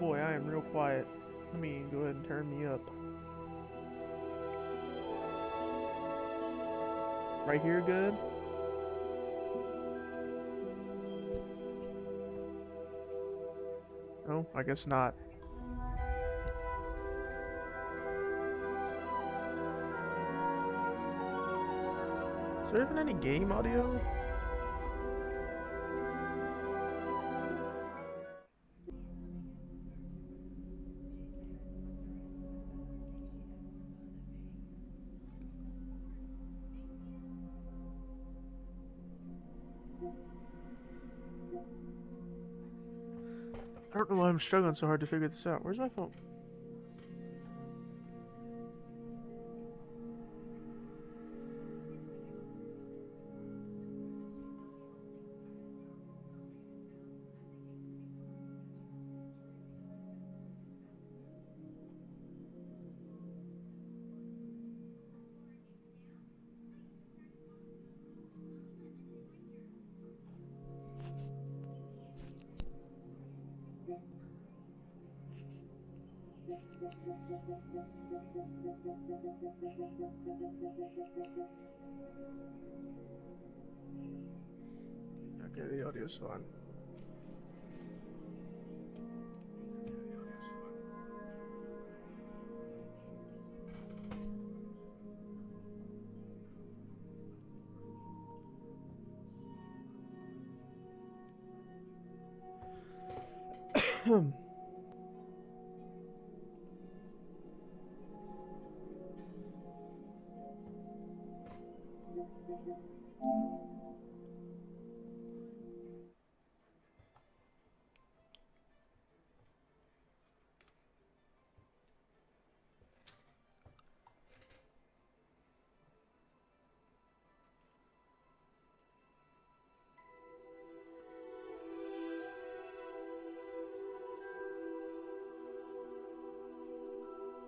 boy, I am real quiet. Let me go ahead and turn me up. Right here, good? Oh, I guess not. Is there even any game audio? I don't know why I'm struggling so hard to figure this out. Where's my phone? Okay, the audio's fine.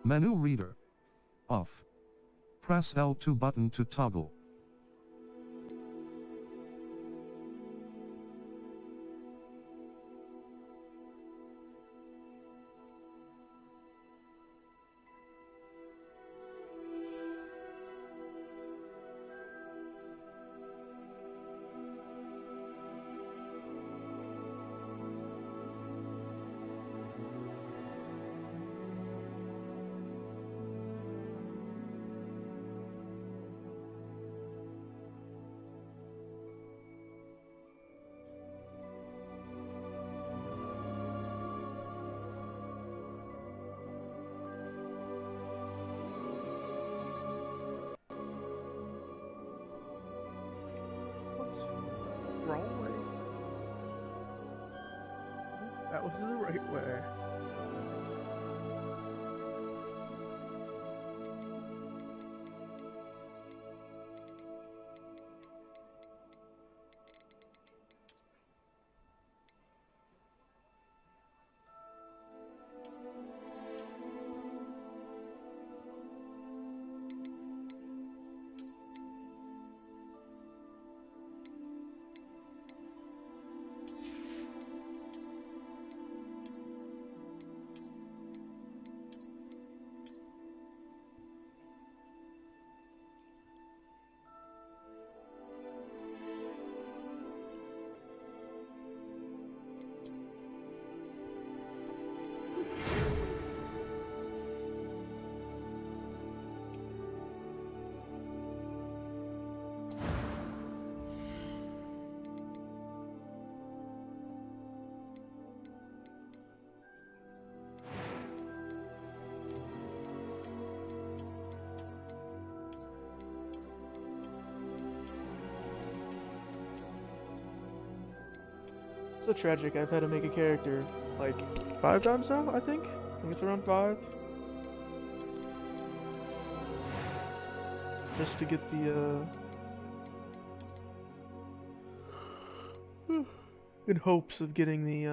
Menu reader. Off. Press L2 button to toggle. Wrong way. That was the right way. So tragic. I've had to make a character like 5 times now, I think. I think it's around 5. Just to get the in hopes of getting the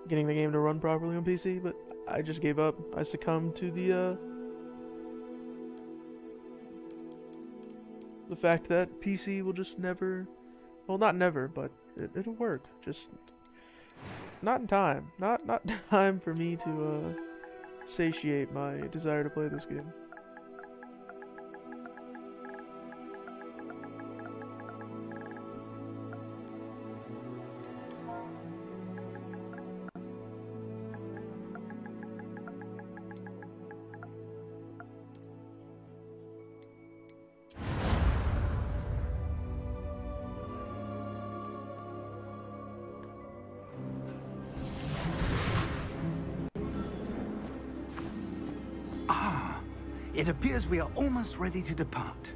getting the game to run properly on PC, but I just gave up. I succumbed to the fact that PC will just never, well, not never, but it'll work. Just not in time. Not time for me to satiate my desire to play this game. It appears we are almost ready to depart.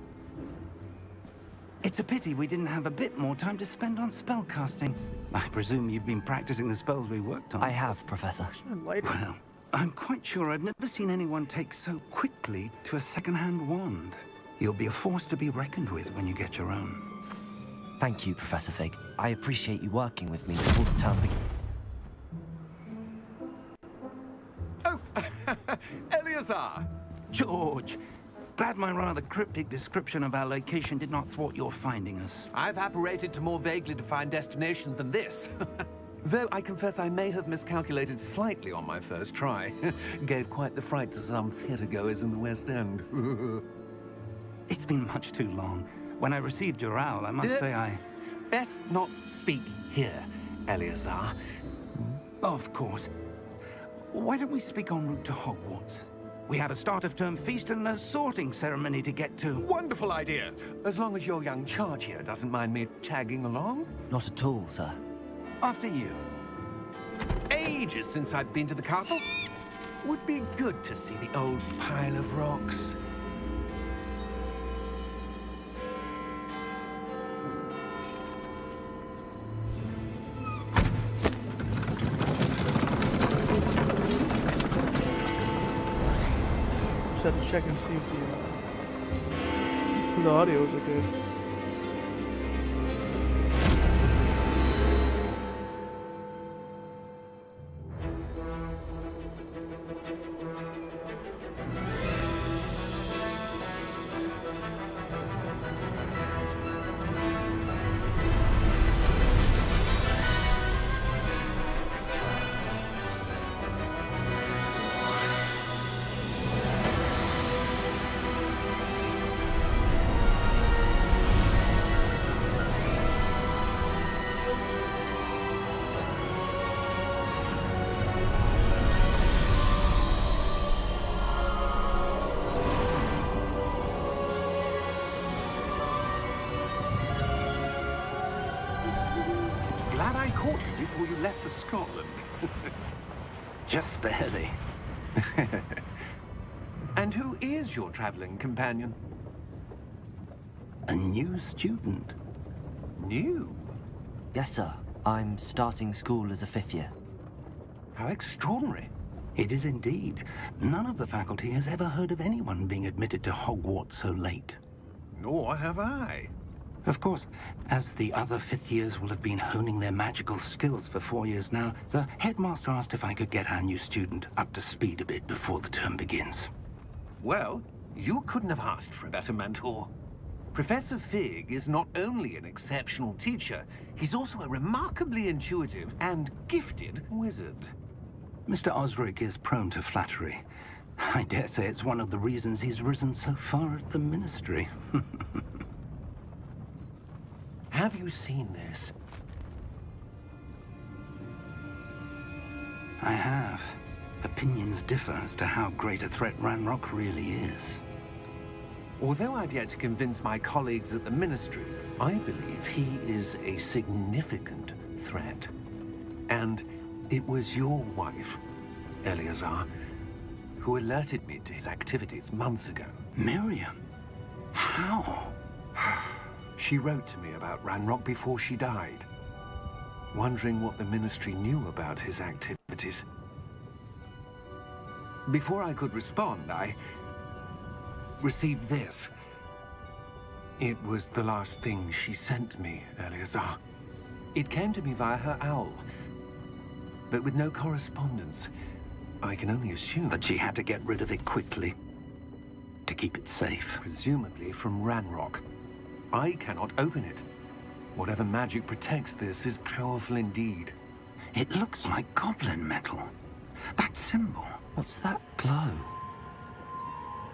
It's a pity we didn't have a bit more time to spend on spellcasting. I presume you've been practicing the spells we worked on. I have, Professor. Well, I'm quite sure I've never seen anyone take so quickly to a second-hand wand. You'll be a force to be reckoned with when you get your own. Thank you, Professor Fig. I appreciate you working with me before the term begins. Oh, Eleazar! George, glad my rather cryptic description of our location did not thwart your finding us. I've apparated to more vaguely defined destinations than this. Though I confess I may have miscalculated slightly on my first try. Gave quite the fright to some theatergoers in the West End. It's been much too long. When I received your owl, I must say I... Best not speak here, Eleazar. Of course. Why don't we speak en route to Hogwarts? We have a start-of-term feast and a sorting ceremony to get to. Wonderful idea! As long as your young charge here doesn't mind me tagging along. Not at all, sir. After you. Ages since I've been to the castle. Would be good to see the old pile of rocks. Just have to check and see if the audio is okay. Glad I caught you before you left for Scotland. Just barely. And who is your traveling companion? A new student. New? Yes, sir. I'm starting school as a 5th year. How extraordinary. It is indeed. None of the faculty has ever heard of anyone being admitted to Hogwarts so late. Nor have I. Of course, as the other 5th years will have been honing their magical skills for 4 years now, the headmaster asked if I could get our new student up to speed a bit before the term begins. Well, you couldn't have asked for a better mentor. Professor Fig is not only an exceptional teacher, he's also a remarkably intuitive and gifted wizard. Mr. Osric is prone to flattery. I dare say it's one of the reasons he's risen so far at the Ministry. Have you seen this? I have. Opinions differ as to how great a threat Ranrock really is. Although I've yet to convince my colleagues at the Ministry, I believe he is a significant threat. And it was your wife, Eleazar, who alerted me to his activities months ago. Miriam? How? She wrote to me about Ranrock before she died, wondering what the Ministry knew about his activities. Before I could respond, I received this. It was the last thing she sent me, Eleazar. It came to me via her owl, but with no correspondence. I can only assume That she had to get rid of it quickly to keep it safe. presumably from Ranrock. I cannot open it. Whatever magic protects this is powerful indeed. It looks like goblin metal. That symbol. What's that glow?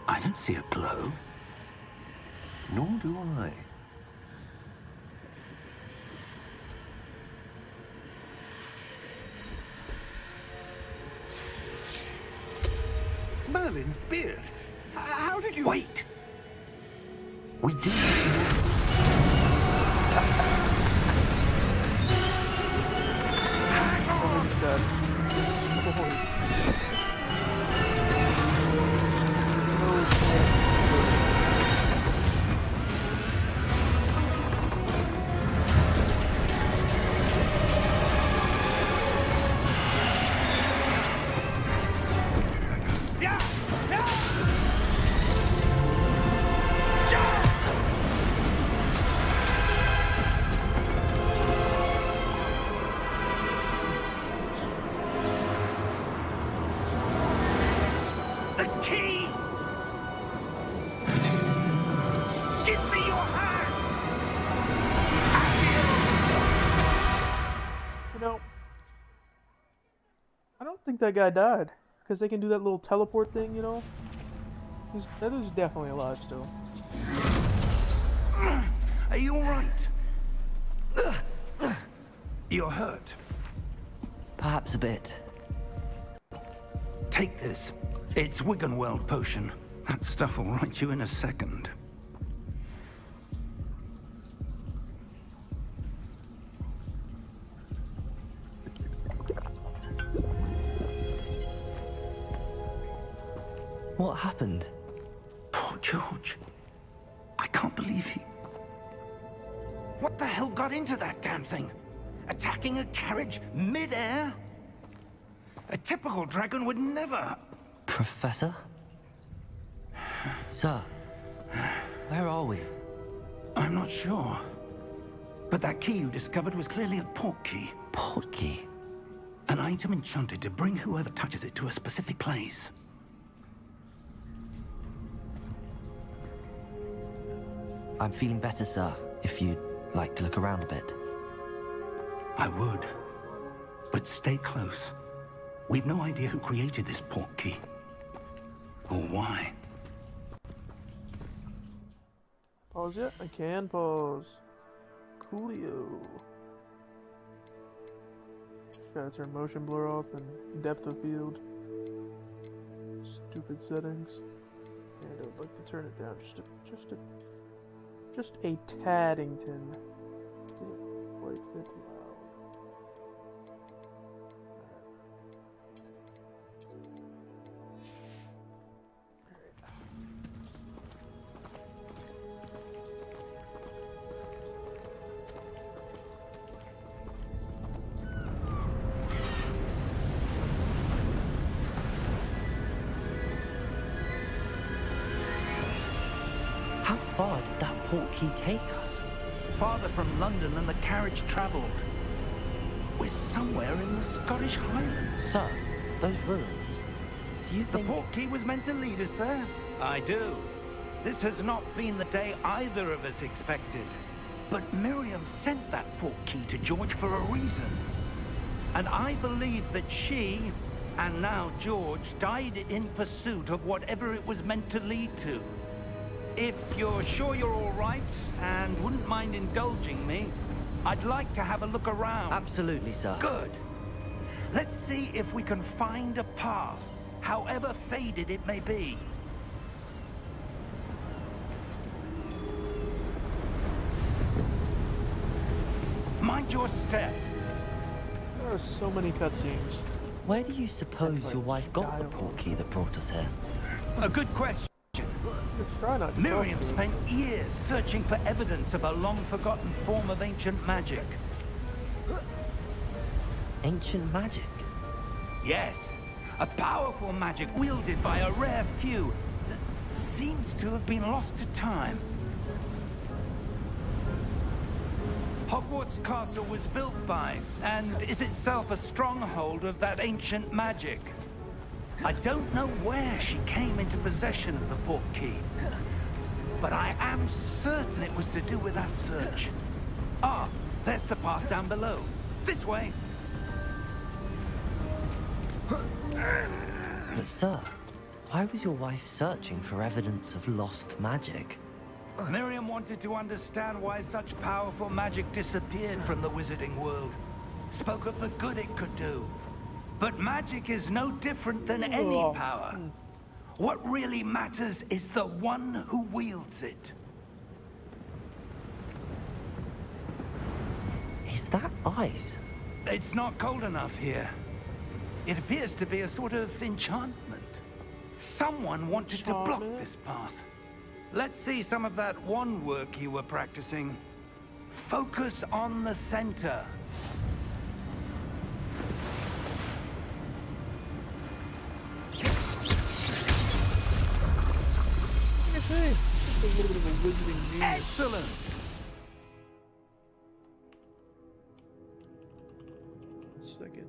I don't see a glow. Nor do I. Merlin's beard. How did you... Wait! We do. He's dead. The key! Give me your hand! You know, I don't think that guy died. Because they can do that little teleport thing, you know? That is definitely alive still. Are you alright? You're hurt. Perhaps a bit. Take this. It's Wiggenweld potion. That stuff will right you in a second. What happened? Poor George. I can't believe he... What the hell got into that damn thing? Attacking a carriage mid-air? A typical dragon would never... Professor? Sir, where are we? I'm not sure. But that key you discovered was clearly a port key. Port key? An item enchanted to bring whoever touches it to a specific place. I'm feeling better, sir, if you'd like to look around a bit. I would. But stay close. We've no idea who created this port key. Or why. Pause yet? I can pause. Coolio. Gotta turn motion blur off and depth of field. Stupid settings. And I would like to turn it down just a taddington. Isn't quite a bit loud. How far did that port key take us? Farther from London than the carriage travelled. We're somewhere in the Scottish Highlands. Sir, those ruins. Do you The think... port key was meant to lead us there? I do. This has not been the day either of us expected. But Miriam sent that port key to George for a reason. And I believe that she, and now George, died in pursuit of whatever it was meant to lead to. If you're sure you're all right, and wouldn't mind indulging me, I'd like to have a look around. Absolutely, sir. Good. Let's see if we can find a path, however faded it may be. Mind your step. There are so many cutscenes. Where do you suppose your wife got the port key that brought us here? A good question. Just try not to Miriam talk to spent years searching for evidence of a long-forgotten form of ancient magic. Ancient magic? Yes, a powerful magic wielded by a rare few that seems to have been lost to time. Hogwarts Castle was built by, and is itself a stronghold of that ancient magic. I don't know where she came into possession of the portkey, but I am certain it was to do with that search. Ah, there's the path down below. This way. But sir, why was your wife searching for evidence of lost magic? Miriam wanted to understand why such powerful magic disappeared from the wizarding world. Spoke of the good it could do. But magic is no different than any power. What really matters is the one who wields it. Is that ice? It's not cold enough here. It appears to be a sort of enchantment. Someone wanted to block this path. Let's see some of that wand work you were practicing. Focus on the center. Hey, just a little bit of a wizarding genius. Excellent! Second.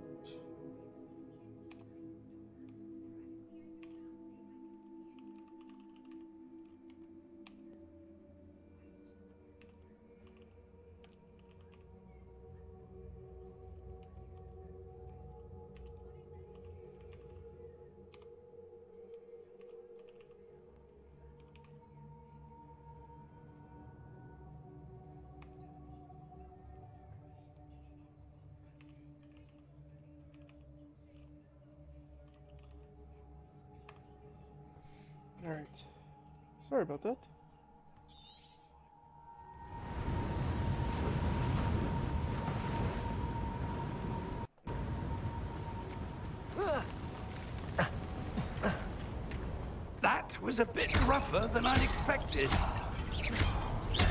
Alright. Sorry about that. That was a bit rougher than I'd expected.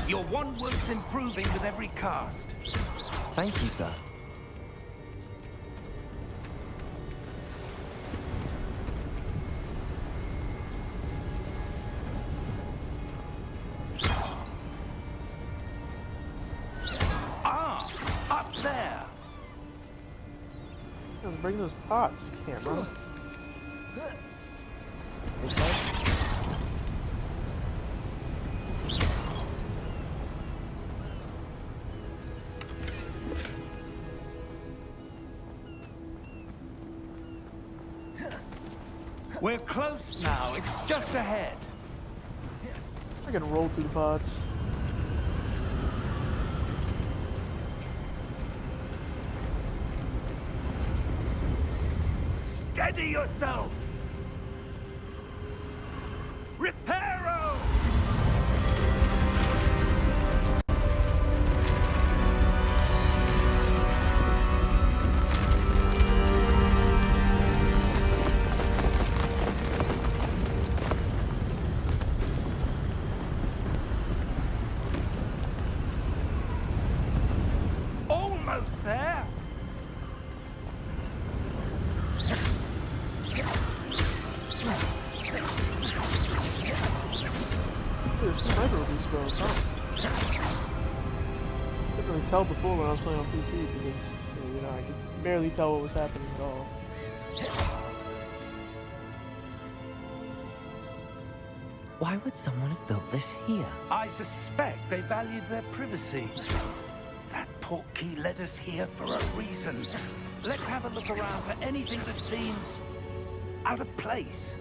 Your wand work's improving with every cast. Thank you, sir. Up there. Let's bring those pots, camera. We're close now. It's just ahead. I can roll through the pots. Steady yourself. Reparo! Almost there. There's sniper with these spells, huh? Couldn't really tell before when I was playing on PC because, you know, I could barely tell what was happening at all. Why would someone have built this here? I suspect they valued their privacy. That portkey led us here for a reason. Let's have a look around for anything that seems out of place.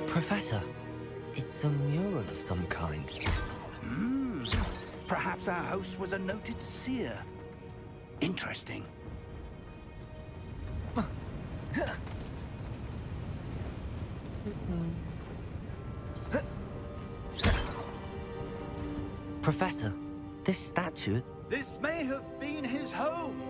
Professor, it's a mural of some kind. Perhaps our host was a noted seer. Interesting. Professor, this statue... This may have been his home.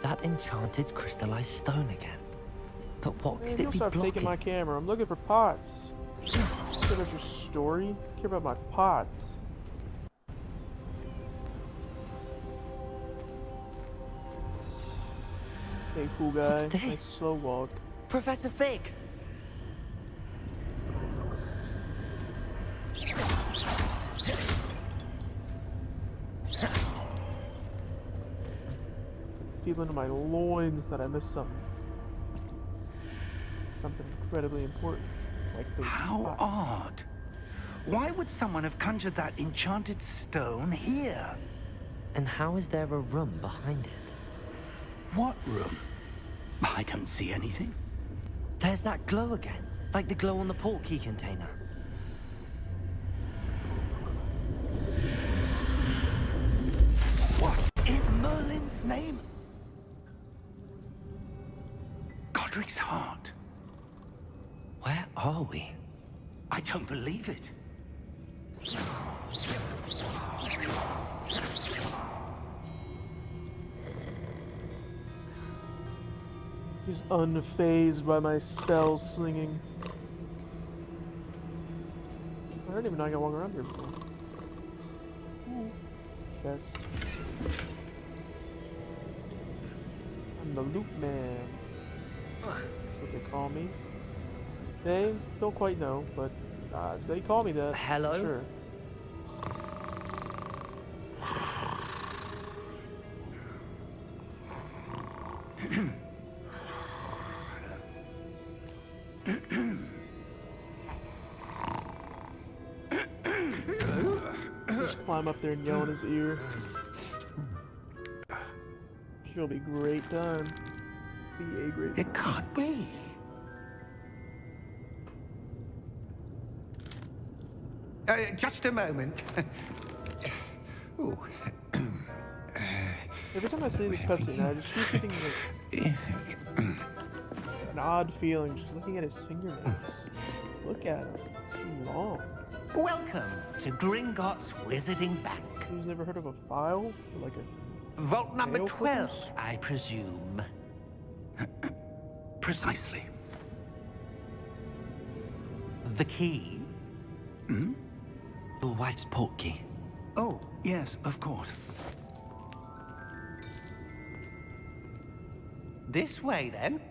that enchanted crystallized stone again. But what Man, could you'll it be stop taking blocking? my camera. I'm looking for pots. I don't care about your story. I care about my pots. Hey, cool guy. What's this? Nice slow walk. Professor Fig! Feeling in my loins that I missed something. Something incredibly important. Like those How pots. odd. Why would someone have conjured that enchanted stone here? And how is there a room behind it? What room? I don't see anything. There's that glow again, like the glow on the portkey container. What in Merlin's name? Godric's heart. Where are we? I don't believe it. He's unfazed by my spell slinging. I didn't even know I could walk around here before. Ooh. Chest. I'm the loop man. That's what they call me. They don't quite know, but they call me that. Hello? Sure. Just climb up there and yell in his ear. She'll be great time. Be a great time. It can't be. Just a moment. Ooh. Every time I see this cutscene, I just keep getting like an odd feeling just looking at his fingernails. Look at him. Too long. Welcome to Gringotts Wizarding Bank. Who's never heard of a file? Or like a Vault number nail 12, clippers? I presume. Precisely. The key? Your wife's portkey. Oh, yes, of course. This way, then.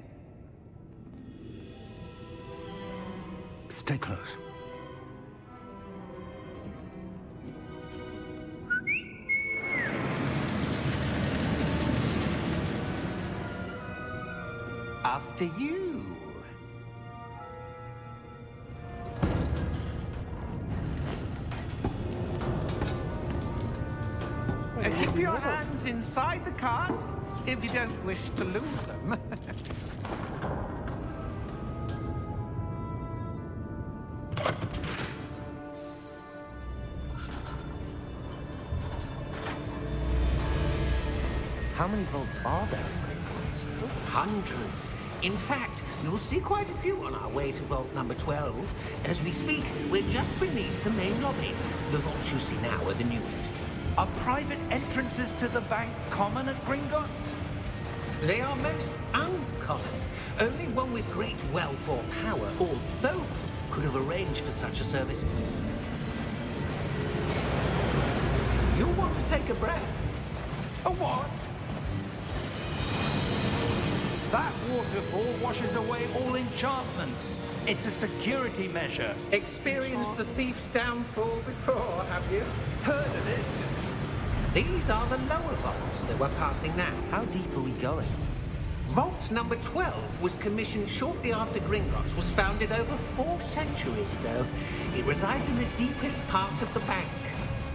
Stay close. After you. Keep your hands inside the cart if you don't wish to lose them. How many vaults are there in Gringotts? Hundreds. In fact, you'll see quite a few on our way to vault number 12. As we speak, we're just beneath the main lobby. The vaults you see now are the newest. Are private entrances to the bank common at Gringotts? They are most uncommon. Only one with great wealth or power, or both, could have arranged for such a service. You'll want to take a breath. A what? That waterfall washes away all enchantments. It's a security measure. Experienced the thief's downfall before, have you? Heard of it? These are the lower vaults that we're passing now. How deep are we going? Vault number 12 was commissioned shortly after Gringotts was founded over 4 centuries ago. It resides in the deepest part of the bank.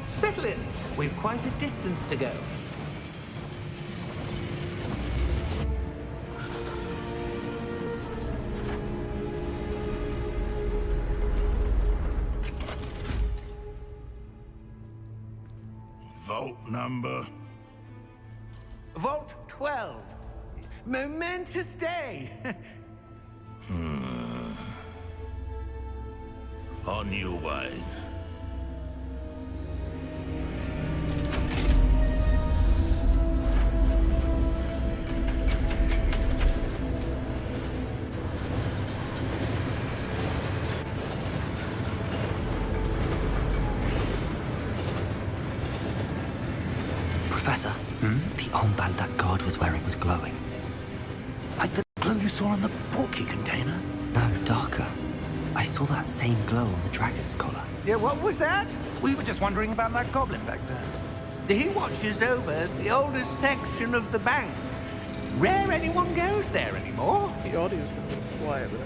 Settle in. We've quite a distance to go. Vault number. Vault 12. Momentous day. On your way. armband that guard was wearing was glowing. Like the glow you saw on the portkey container? No, darker. I saw that same glow on the dragon's collar. Yeah, what was that? We were just wondering about that goblin back there. He watches over the oldest section of the bank. Rare anyone goes there anymore. The audio's been a little quiet, but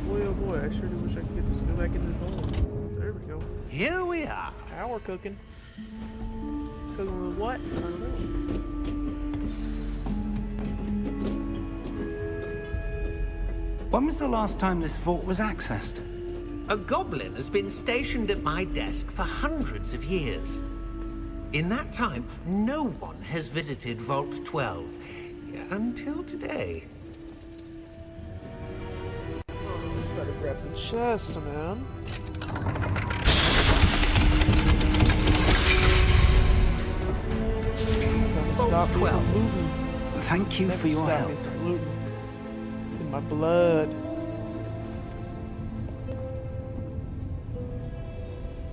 boy, oh boy, I sure do wish I could get this to go back in this hole. There we go. Here we are. Now we're cooking. Cooking with what? I don't know. When was the last time this vault was accessed? A goblin has been stationed at my desk for hundreds of years. In that time, no one has visited Vault 12. Until today. Just gotta grab the chest, man. Vault 12. Thank you for your help. It's in my blood.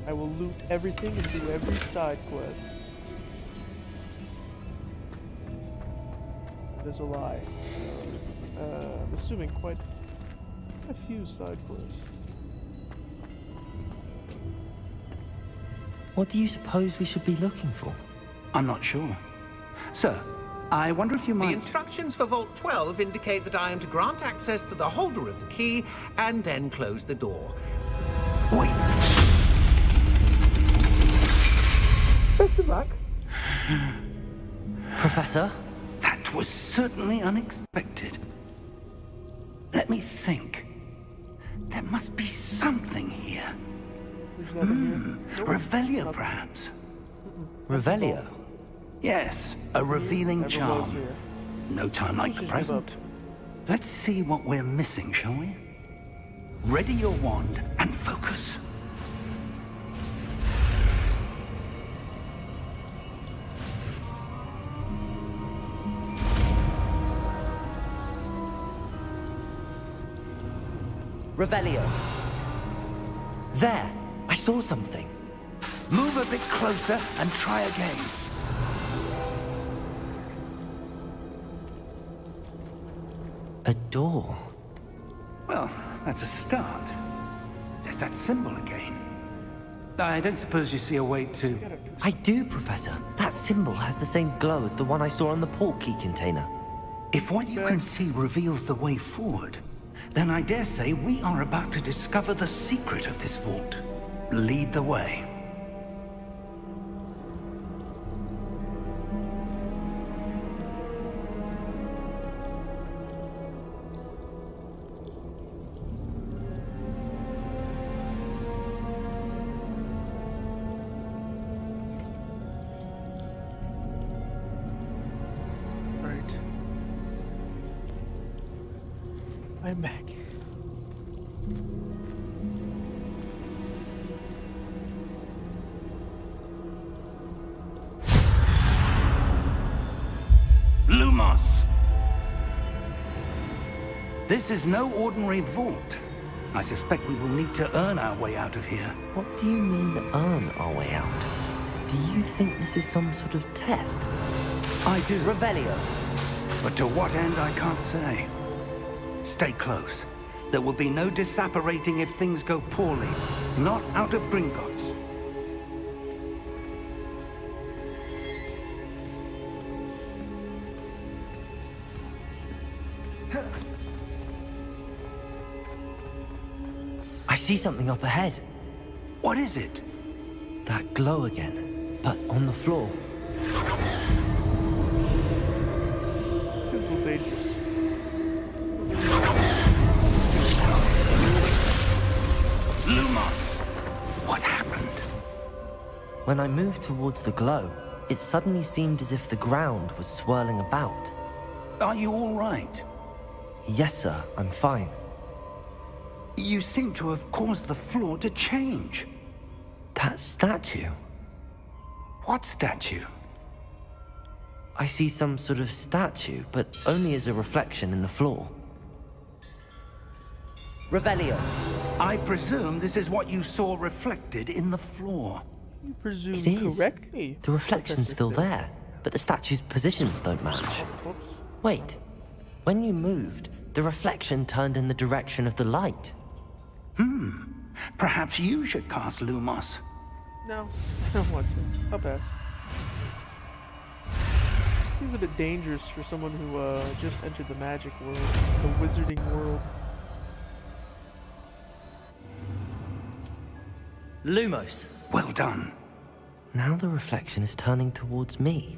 I will loot everything and do every side quest. That is a lie. I'm assuming quite a few side quests. What do you suppose we should be looking for? I'm not sure. Sir, I wonder if you The might... instructions for Vault 12 indicate that I am to grant access to the holder of the key and then close the door. Wait! Best of luck. Professor? That was certainly unexpected. Let me think. There must be something here. There's nothing here. Nope. Revelio, perhaps? Revelio? Yes, a revealing Never was charm. here. No time like the Just give present. up. Let's see what we're missing, shall we? Ready your wand and focus. Revelio. There! I saw something. Move a bit closer and try again. A door. Well, that's a start. There's that symbol again. I don't suppose you see a way to... I do, Professor. That symbol has the same glow as the one I saw on the portkey container. If what you can see reveals the way forward, then I dare say we are about to discover the secret of this vault. Lead the way. Right. I'm back. Lumos! This is no ordinary vault. I suspect we will need to earn our way out of here. What do you mean, earn our way out? Do you think this is some sort of test? I do. Revelio. But to what end, I can't say. Stay close. There will be no disapparating if things go poorly. Not out of Gringotts. I see something up ahead. What is it? That glow again, but on the floor. Feels a little dangerous. Lumos! What happened? When I moved towards the glow, it suddenly seemed as if the ground was swirling about. Are you all right? Yes, sir, I'm fine. You seem to have caused the floor to change. That statue. What statue? I see some sort of statue, but only as a reflection in the floor. Revelio. I presume this is what you saw reflected in the floor. You presume It is. correctly. The reflection's Professor still Fig. there, but the statue's positions don't match. Whoops. Wait, when you moved, the reflection turned in the direction of the light. Perhaps you should cast Lumos. No, I don't want to. I'll pass. Seems a bit dangerous for someone who just entered the magic world, the wizarding world. Lumos. Well done. Now the reflection is turning towards me.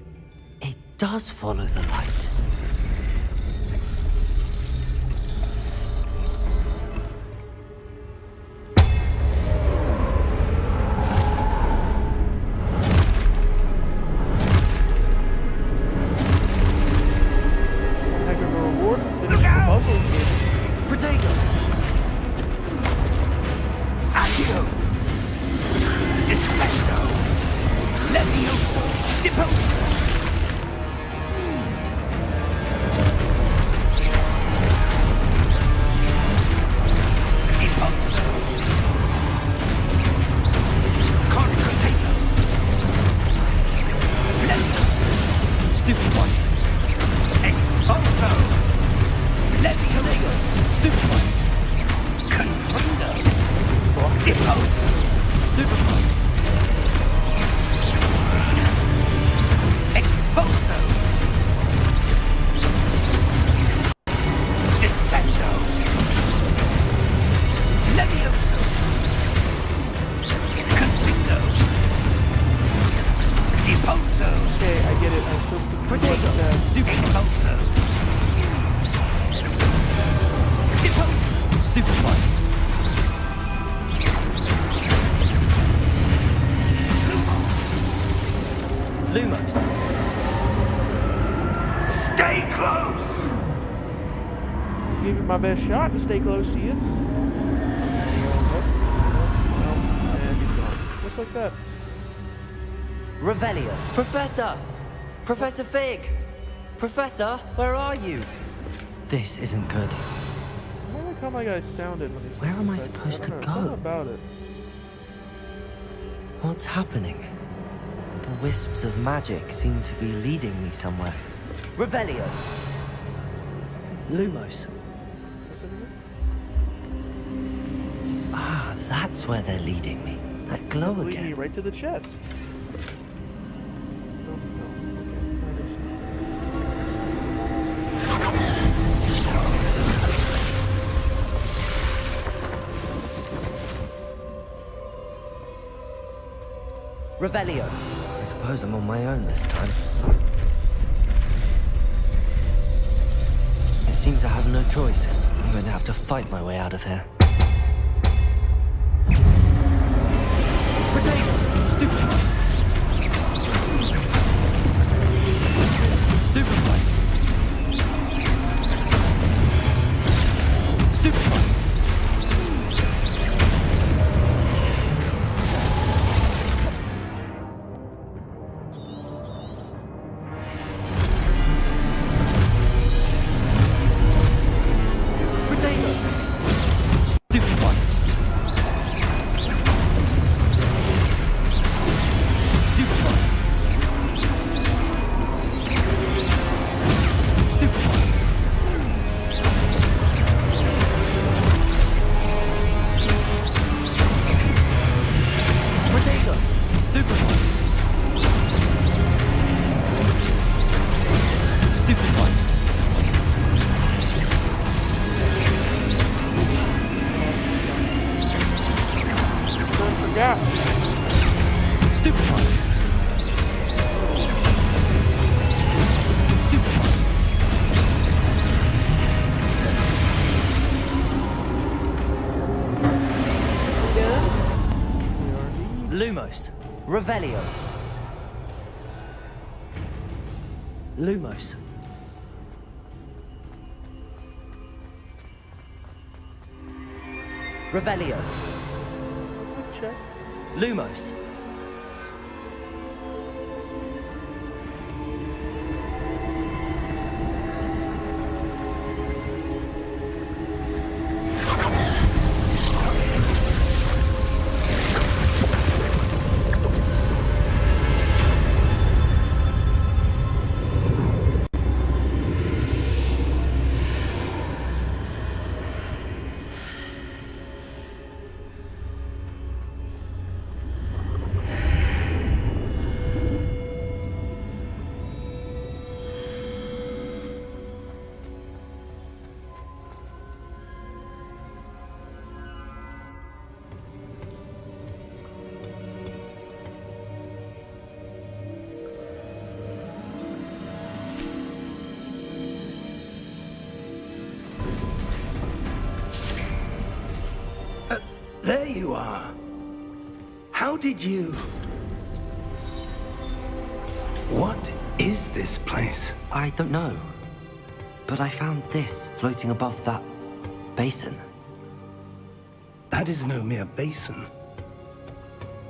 It does follow the light. Heck of a reward. Finish the puzzle game. Protego! Accio! Descendo! Levioso! Deposo! Deposo! Concretado! Levioso! Stupid one! Exposo! Levioso! Stupid one! Confrido! Deposo! Stupid one! Exposo! Descendo! Levioso! Confrido! Deposo! Okay, I get it. I'm supposed to be Protego! that. Stupid Exposo! Deposo! Stupid one! Lumos. Stay close! Give it my best shot to stay close to you. And he's gone. Just like that. Revelio. Professor! Professor Fig! Professor, where are you? This isn't good. I don't like how my guy sounded when he said Where am I professor. supposed I don't to know, go? Something about it. What's happening? The wisps of magic seem to be leading me somewhere. Revelio. Lumos. What's it again? Ah, that's where they're leading me. That glow Leading me again. right to the chest. No, no. Okay, that is- Revelio. I suppose I'm on my own this time. It seems I have no choice. I'm going to have to fight my way out of here. Potato! Stupid one! Stupid one! Stupid one! Potato! Stupid one! Stupid one! Stupid one! Potato! Stupid one! Stupid one! I forgot. Stupid one! Stupid one! Lumos. Revelio. Lumos. Revelio. Check. Lumos. you are. How did you... What is this place? I don't know. But I found this floating above that basin. That is no mere basin.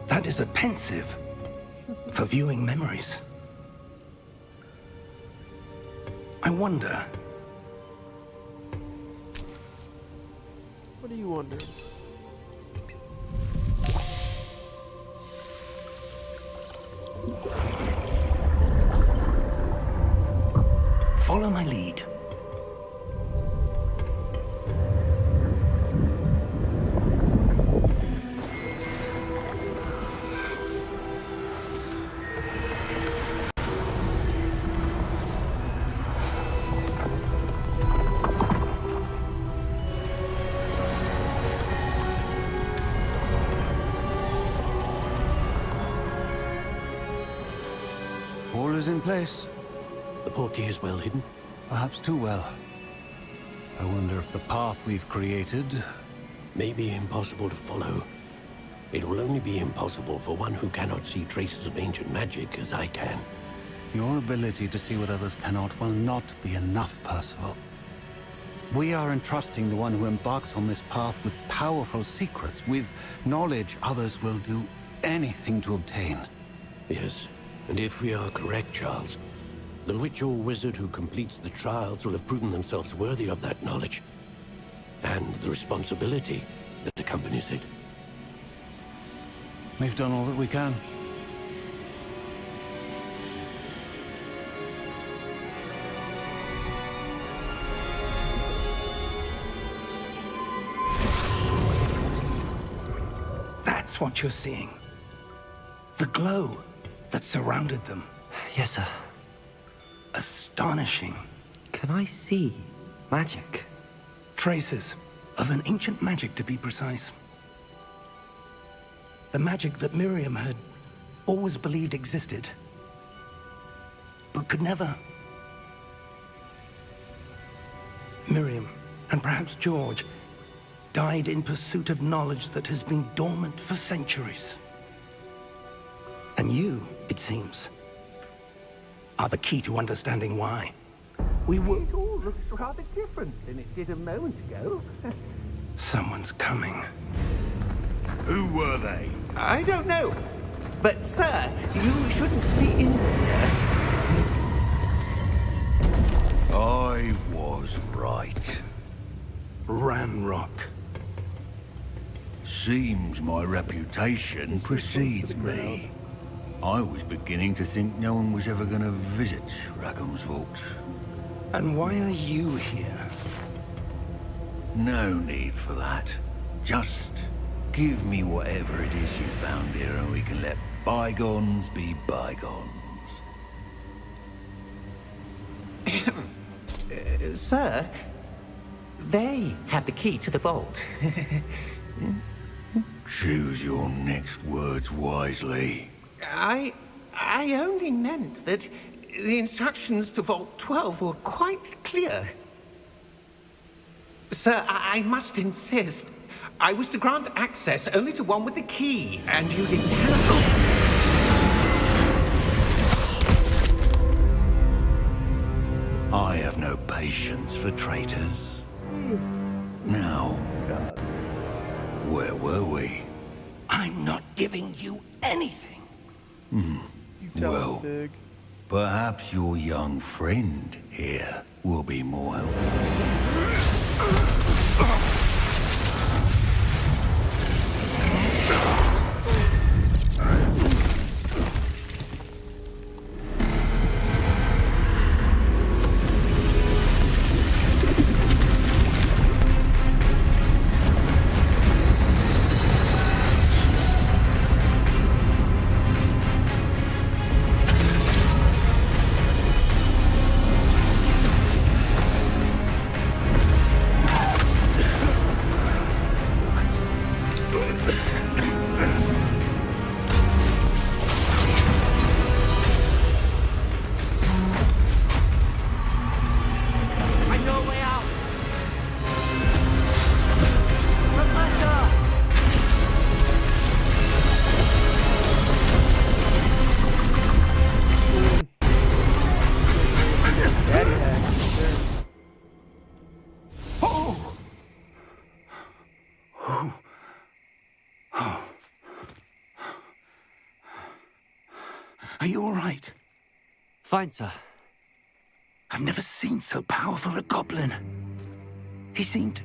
That is a pensive for viewing memories. I wonder... What do you wonder? Follow my lead. All is in place. The portkey is well hidden. Perhaps too well. I wonder if the path we've created... May be impossible to follow. It will only be impossible for one who cannot see traces of ancient magic as I can. Your ability to see what others cannot will not be enough, Percival. We are entrusting the one who embarks on this path with powerful secrets, with knowledge others will do anything to obtain. Yes, and if we are correct, Charles, the witch or wizard who completes the trials will have proven themselves worthy of that knowledge, and the responsibility that accompanies it. We've done all that we can. That's what you're seeing. The glow that surrounded them. Yes, sir. Astonishing. Can I see magic? Traces of an ancient magic, to be precise. The magic that Miriam had always believed existed, but could never. Miriam, and perhaps George, died in pursuit of knowledge that has been dormant for centuries. And you, it seems, are the key to understanding why. We were... It all looks rather different than it did a moment ago. Someone's coming. Who were they? I don't know. But, sir, you shouldn't be in here. I was right. Ranrock. Seems my reputation precedes me. I was beginning to think no one was ever going to visit Rackham's vault. And why are you here? No need for that. Just give me whatever it is you found here and we can let bygones be bygones. Sir, they had the key to the vault. Choose your next words wisely. I only meant that the instructions to Vault 12 were quite clear. Sir, I must insist. I was to grant access only to one with the key, and you didn't have... I have no patience for traitors. Now, where were we? I'm not giving you anything. You tell Well. him, Dig. Perhaps your young friend here will be more helpful. Are you all right? Fine, sir. I've never seen so powerful a goblin. He seemed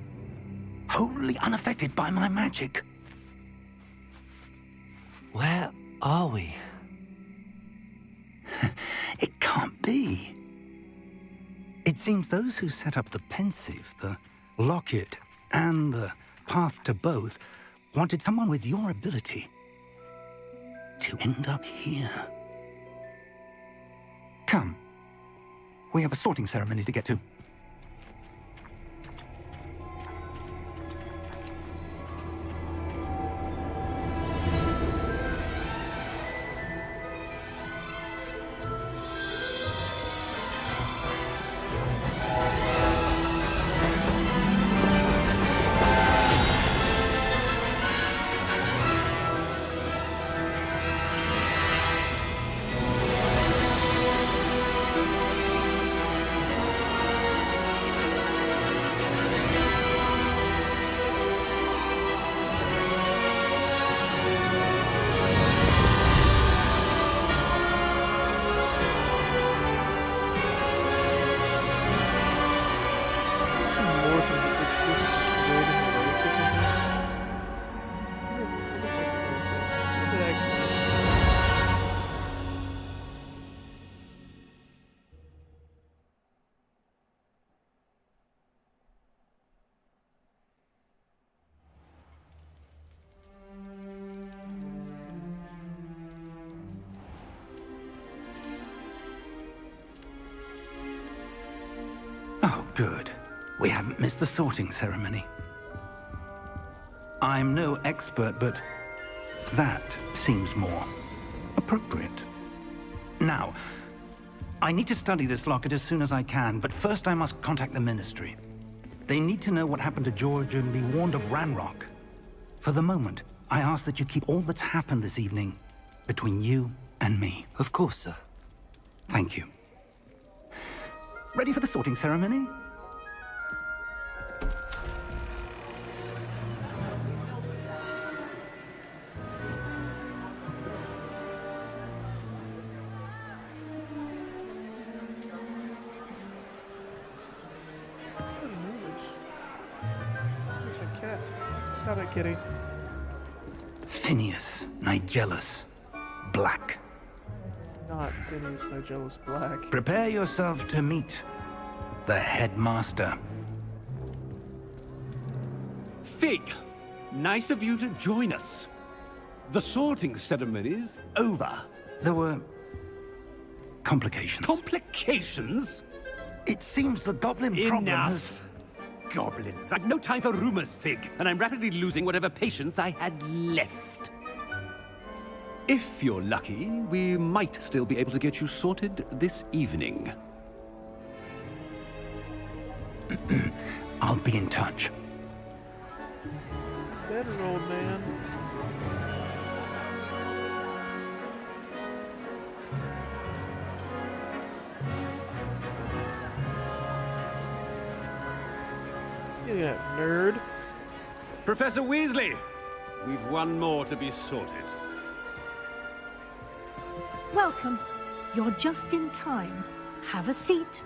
wholly unaffected by my magic. Where are we? It can't be. It seems those who set up the pensive, the locket, and the path to both wanted someone with your ability to end up here. Come. We have a sorting ceremony to get to. Oh, good. We haven't missed the sorting ceremony. I'm no expert, but that seems more appropriate. Now, I need to study this locket as soon as I can, but first I must contact the Ministry. They need to know what happened to George and be warned of Ranrock. For the moment, I ask that you keep all that's happened this evening between you and me. Of course, sir. Thank you. Ready for the sorting ceremony? Stop it, kitty. Phineas, Nigellus, Black. Not Phineas Nigellus Black. Prepare yourself to meet the headmaster. Fig, nice of you to join us. The sorting ceremony's over. There were complications. Complications? It seems the goblin problem has... Enough. Goblins. I've no time for rumors, Fig, and I'm rapidly losing whatever patience I had left. If you're lucky, we might still be able to get you sorted this evening. I'll be in touch. Better, old man. Yeah, nerd. Professor Weasley, we've one more to be sorted. Welcome. You're just in time. Have a seat.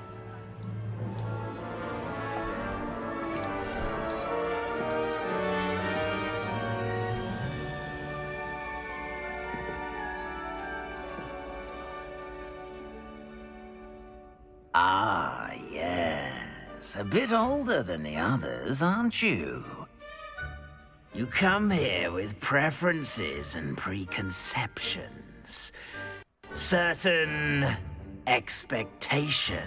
Ah, yes. A bit older than the others, aren't you? You come here with preferences and preconceptions. Certain expectations.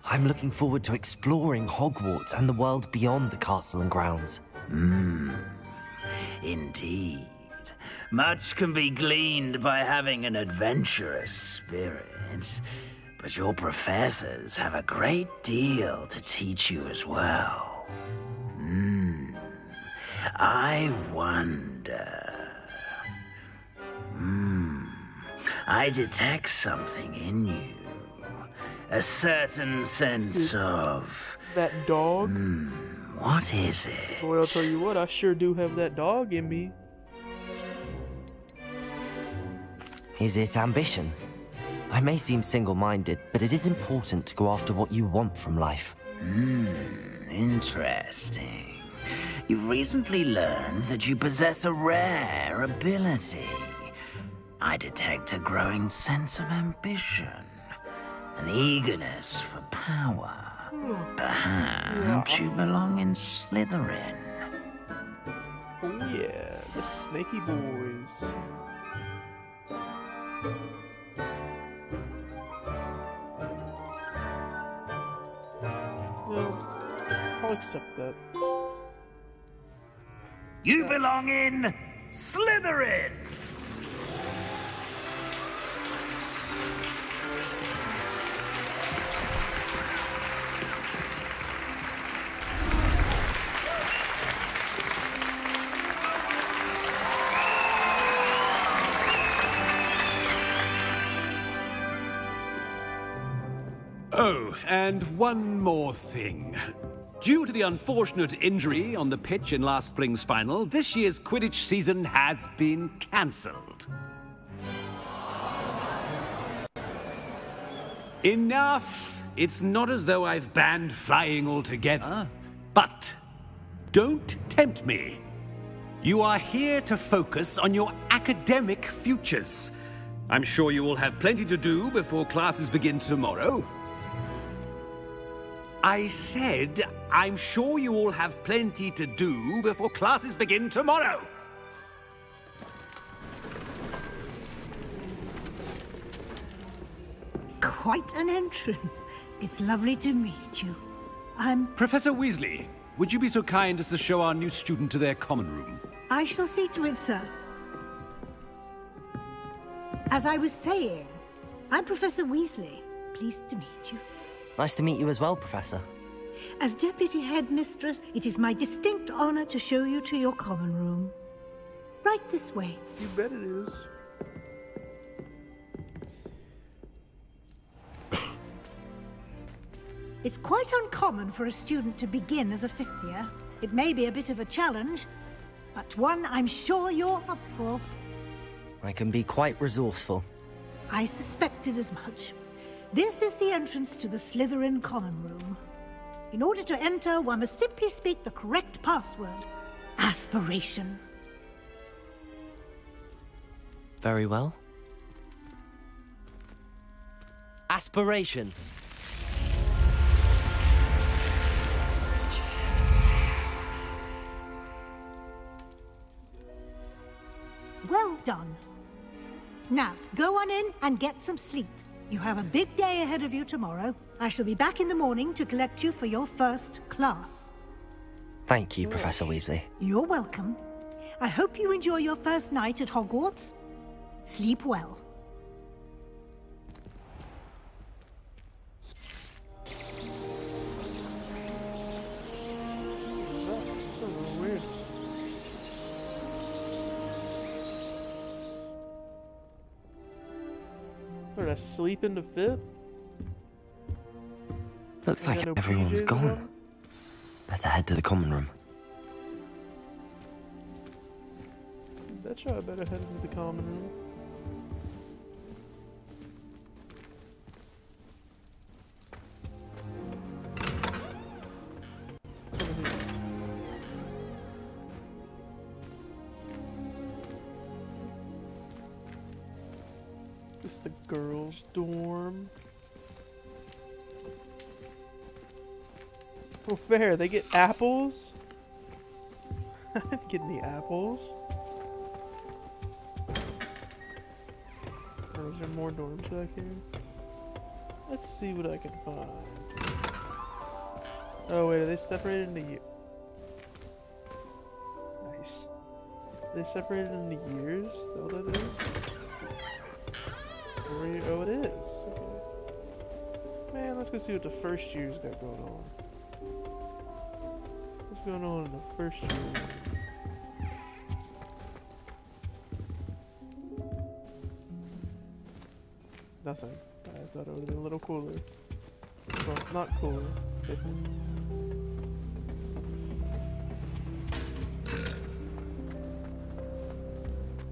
I'm looking forward to exploring Hogwarts and the world beyond the castle and grounds. Indeed. Much can be gleaned by having an adventurous spirit, but your professors have a great deal to teach you as well. I wonder... I detect something in you. A certain sense of... That dog? What is it? Boy, I'll tell you what, I sure do have that dog in me. Is it ambition? I may seem single-minded, but it is important to go after what you want from life. Interesting. You've recently learned that you possess a rare ability. I detect a growing sense of ambition, an eagerness for power. Perhaps you belong in Slytherin. Oh yeah, the snaky boys. Well, I'll accept that. You belong in Slytherin! Oh, and one more thing. Due to the unfortunate injury on the pitch in last spring's final, this year's Quidditch season has been cancelled. Enough! It's not as though I've banned flying altogether, but don't tempt me. You are here to focus on your academic futures. I'm sure you will have plenty to do before classes begin tomorrow. I said, I'm sure you all have plenty to do before classes begin tomorrow. Quite an entrance. It's lovely to meet you. Professor Weasley, would you be so kind as to show our new student to their common room? I shall see to it, sir. As I was saying, I'm Professor Weasley. Pleased to meet you. Nice to meet you as well, Professor. As Deputy Headmistress, it is my distinct honor to show you to your common room. Right this way. You bet it is. It's quite uncommon for a student to begin as a fifth year. It may be a bit of a challenge, but one I'm sure you're up for. I can be quite resourceful. I suspected as much. This is the entrance to the Slytherin common room. In order to enter, one must simply speak the correct password. Aspiration. Very well. Aspiration. Well done. Now, go on in and get some sleep. You have a big day ahead of you tomorrow. I shall be back in the morning to collect you for your first class. Thank you, Professor Weasley. You're welcome. I hope you enjoy your first night at Hogwarts. Sleep well. Weird. What, I sleep in the fifth? Looks like everyone's gone. Better head to the common room. Betcha I better head into the common room. What's over here? This is the girls' dorm. Oh, fair. They get apples? I didn't get any apples. Or is there more dorms back here? Let's see what I can find. Oh wait, are they separated into years? Nice. Are they separated into years? Is that what that is? Oh, it is. Okay. Man, let's go see what the first year's got going on. What's going on in the first year? Nothing. I thought it would have been a little cooler. Well, not cooler. Different.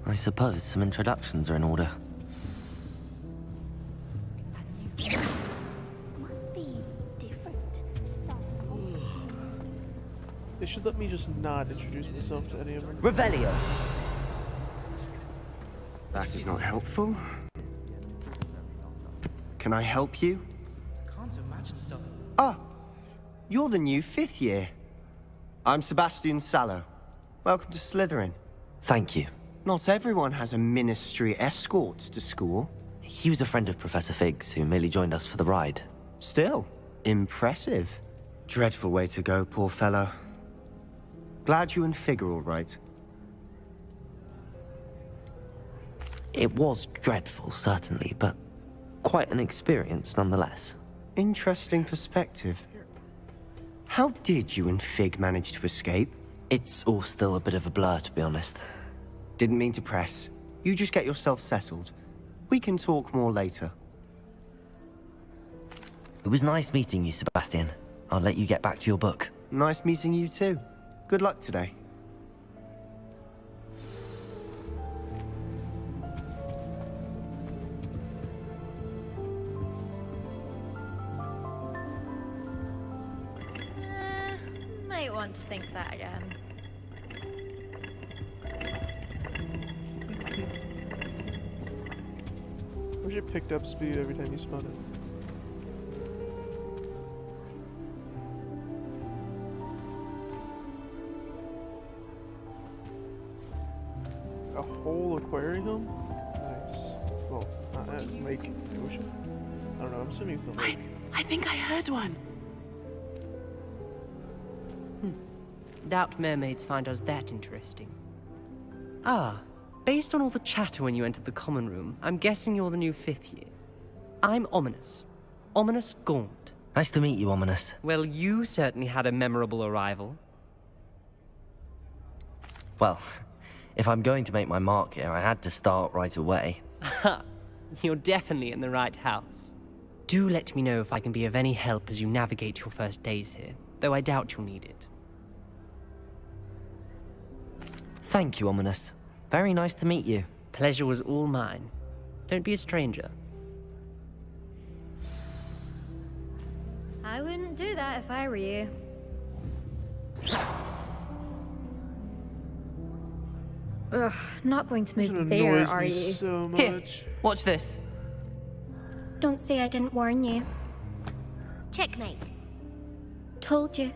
I suppose some introductions are in order. They should let me just not introduce myself to any of them. Revelio. That is not helpful. Can I help you? Can't imagine stuff. Ah, you're the new 5th year. I'm Sebastian Sallow. Welcome to Slytherin. Thank you. Not everyone has a ministry escort to school. He was a friend of Professor Fig's who merely joined us for the ride. Still, impressive. Dreadful way to go, poor fellow. Glad you and Fig are all right. It was dreadful, certainly, but quite an experience nonetheless. Interesting perspective. How did you and Fig manage to escape? It's all still a bit of a blur, to be honest. Didn't mean to press. You just get yourself settled. We can talk more later. It was nice meeting you, Sebastian. I'll let you get back to your book. Nice meeting you too. Good luck today. Might want to think that again. Wish it picked up speed every time you spun it. A whole aquarium? Nice. Well, not a lake, ocean. I don't know, I'm assuming it's the lake. I think I heard one. Doubt mermaids find us that interesting. Ah, based on all the chatter when you entered the common room, I'm guessing you're the new 5th year. I'm Ominous. Ominous Gaunt. Nice to meet you, Ominous. Well, you certainly had a memorable arrival. Well, if I'm going to make my mark here, I had to start right away. Ha! You're definitely in the right house. Do let me know if I can be of any help as you navigate your first days here, though I doubt you'll need it. Thank you, Ominous. Very nice to meet you. Pleasure was all mine. Don't be a stranger. I wouldn't do that if I were you. Ugh, not going to move there, are you? So much. Here, watch this. Don't say I didn't warn you. Checkmate. Told you.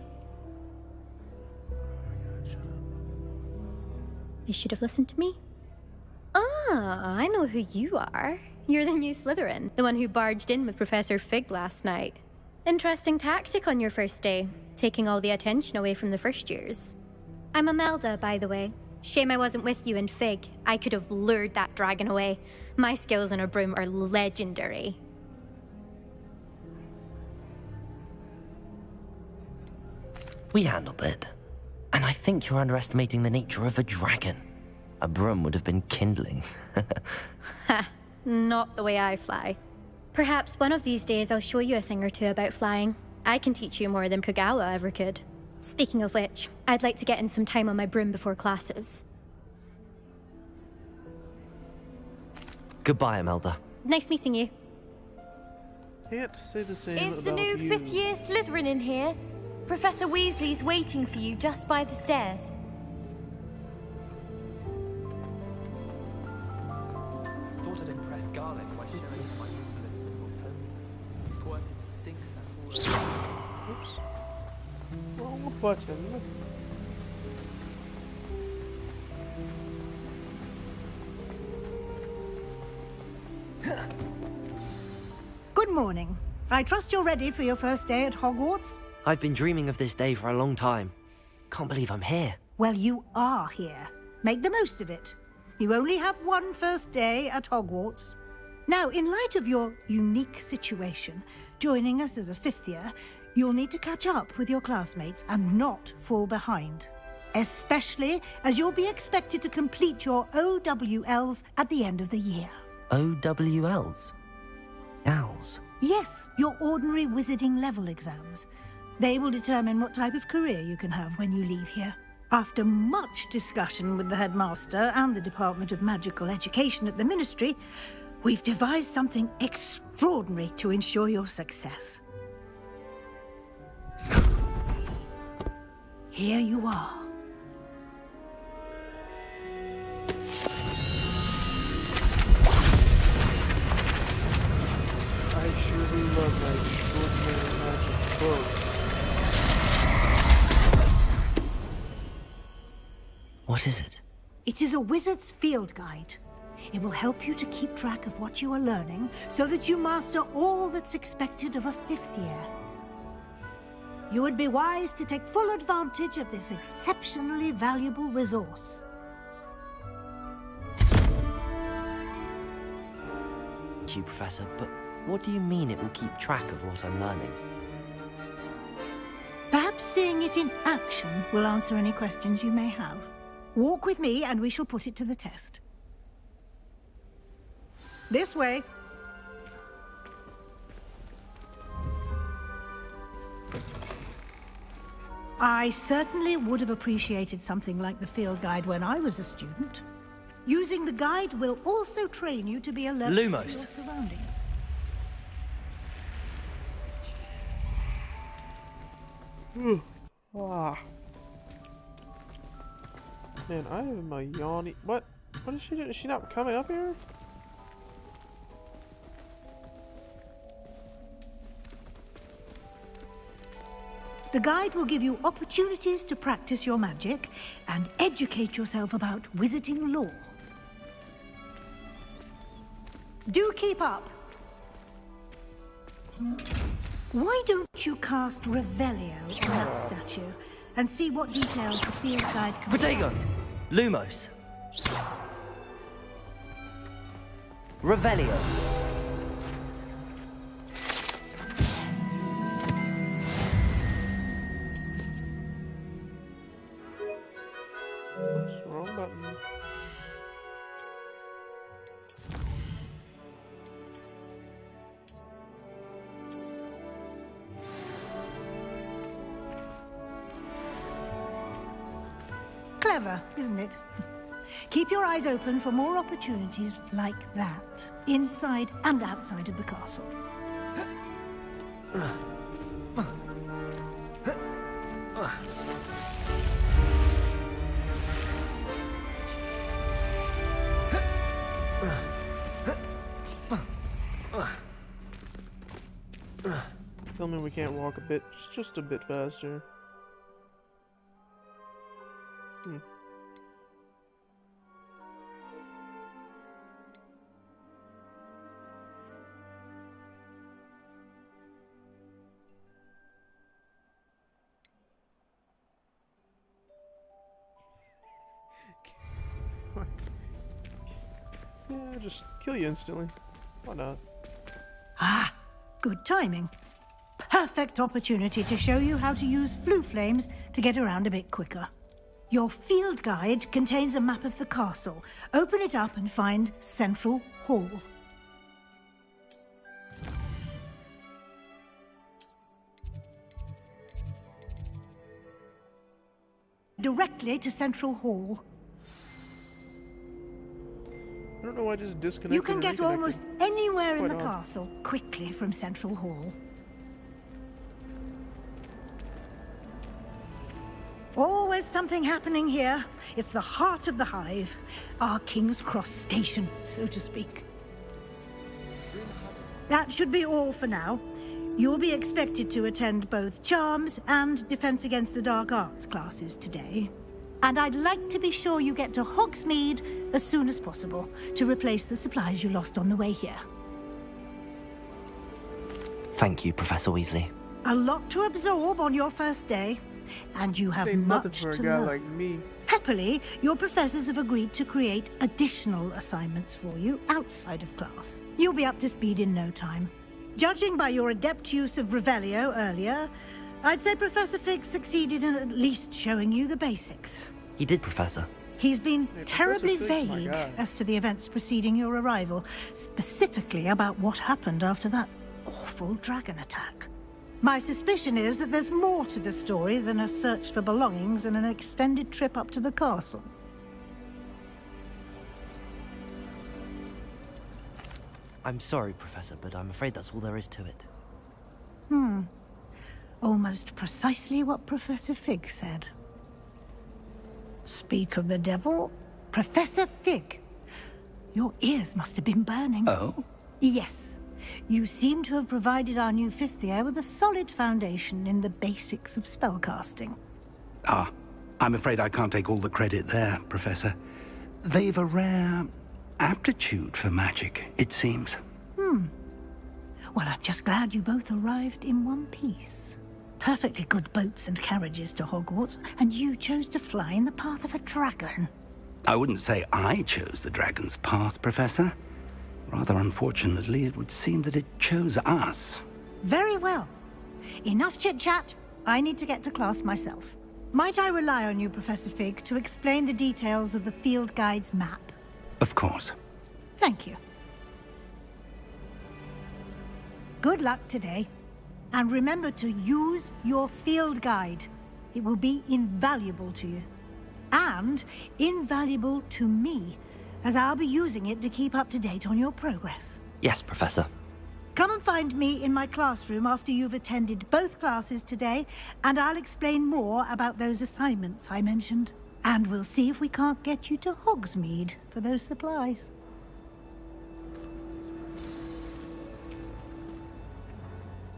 You should have listened to me. Ah, I know who you are. You're the new Slytherin, the one who barged in with Professor Fig last night. Interesting tactic on your first day, taking all the attention away from the first years. I'm Imelda, by the way. Shame I wasn't with you in Fig. I could have lured that dragon away. My skills on a broom are legendary. We handled it. And I think you're underestimating the nature of a dragon. A broom would have been kindling. Ha, not the way I fly. Perhaps one of these days I'll show you a thing or two about flying. I can teach you more than Kagawa ever could. Speaking of which, I'd like to get in some time on my broom before classes. Goodbye, Imelda. Nice meeting you. Can't say the same Is the about new you. 5th year Slytherin in here? Professor Weasley's waiting for you just by the stairs. Thought I'd impress Garlic by showing him my new pony. Squirt stinks that all. Oops. Wrong button. Good morning. I trust you're ready for your first day at Hogwarts? I've been dreaming of this day for a long time. Can't believe I'm here. Well, you are here. Make the most of it. You only have one first day at Hogwarts. Now, in light of your unique situation, joining us as a 5th year, you'll need to catch up with your classmates and not fall behind. Especially as you'll be expected to complete your OWLs at the end of the year. OWLs? Owls? Yes, your ordinary wizarding level exams. They will determine what type of career you can have when you leave here. After much discussion with the headmaster and the Department of Magical Education at the Ministry, we've devised something extraordinary to ensure your success. here you are. I surely love my extraordinary magic book. What is it? It is a wizard's field guide. It will help you to keep track of what you are learning so that you master all that's expected of a 5th year. You would be wise to take full advantage of this exceptionally valuable resource. Thank you, Professor, but what do you mean it will keep track of what I'm learning? Perhaps seeing it in action will answer any questions you may have. Walk with me and we shall put it to the test. This way. I certainly would have appreciated something like the field guide when I was a student. Using the guide will also train you to be alert to your surroundings. Ah. Man, I am a yawny. What? What is she doing? Is she not coming up here? The guide will give you opportunities to practice your magic and educate yourself about wizarding lore. Do keep up. Why don't you cast Revelio on that statue and see what details the field guide can Protego! Lumos! Revelio! Oops, wrong button. Clever, isn't it? Keep your eyes open for more opportunities like that, inside and outside of the castle. Tell me we can't walk a bit, just a bit faster. Yeah, just kill you instantly. Why not? Ah, good timing. Perfect opportunity to show you how to use flue flames to get around a bit quicker. Your field guide contains a map of the castle. Open it up and find Central Hall. Directly to Central Hall. I don't know why I just disconnected. You can get almost anywhere in the Quite odd. castle quickly from Central Hall. Always something happening here. It's the heart of the hive. Our King's Cross station, so to speak. That should be all for now. You'll be expected to attend both Charms and Defense Against the Dark Arts classes today. And I'd like to be sure you get to Hogsmeade as soon as possible to replace the supplies you lost on the way here. Thank you, Professor Weasley. A lot to absorb on your first day, and you have Ain't nothing much for a to guy learn. like me. Happily, your professors have agreed to create additional assignments for you outside of class. You'll be up to speed in no time. Judging by your adept use of Revelio earlier, I'd say Professor Fig succeeded in at least showing you the basics. He did, Professor. He's been Hey, terribly Professor Fig's my vague guy. as to the events preceding your arrival, specifically about what happened after that awful dragon attack. My suspicion is that there's more to the story than a search for belongings and an extended trip up to the castle. I'm sorry, Professor, but I'm afraid that's all there is to it. Almost precisely what Professor Fig said. Speak of the devil, Professor Fig. Your ears must have been burning. Oh? Yes. You seem to have provided our new fifth year with a solid foundation in the basics of spellcasting. Ah, I'm afraid I can't take all the credit there, Professor. They've a rare aptitude for magic, it seems. Well, I'm just glad you both arrived in one piece. Perfectly good boats and carriages to Hogwarts, and you chose to fly in the path of a dragon. I wouldn't say I chose the dragon's path, Professor. Rather unfortunately, it would seem that it chose us. Very well. Enough chit-chat. I need to get to class myself. Might I rely on you, Professor Fig, to explain the details of the field guide's map? Of course. Thank you. Good luck today. And remember to use your field guide. It will be invaluable to you. And invaluable to me, as I'll be using it to keep up to date on your progress. Yes, Professor. Come and find me in my classroom after you've attended both classes today, and I'll explain more about those assignments I mentioned. And we'll see if we can't get you to Hogsmeade for those supplies.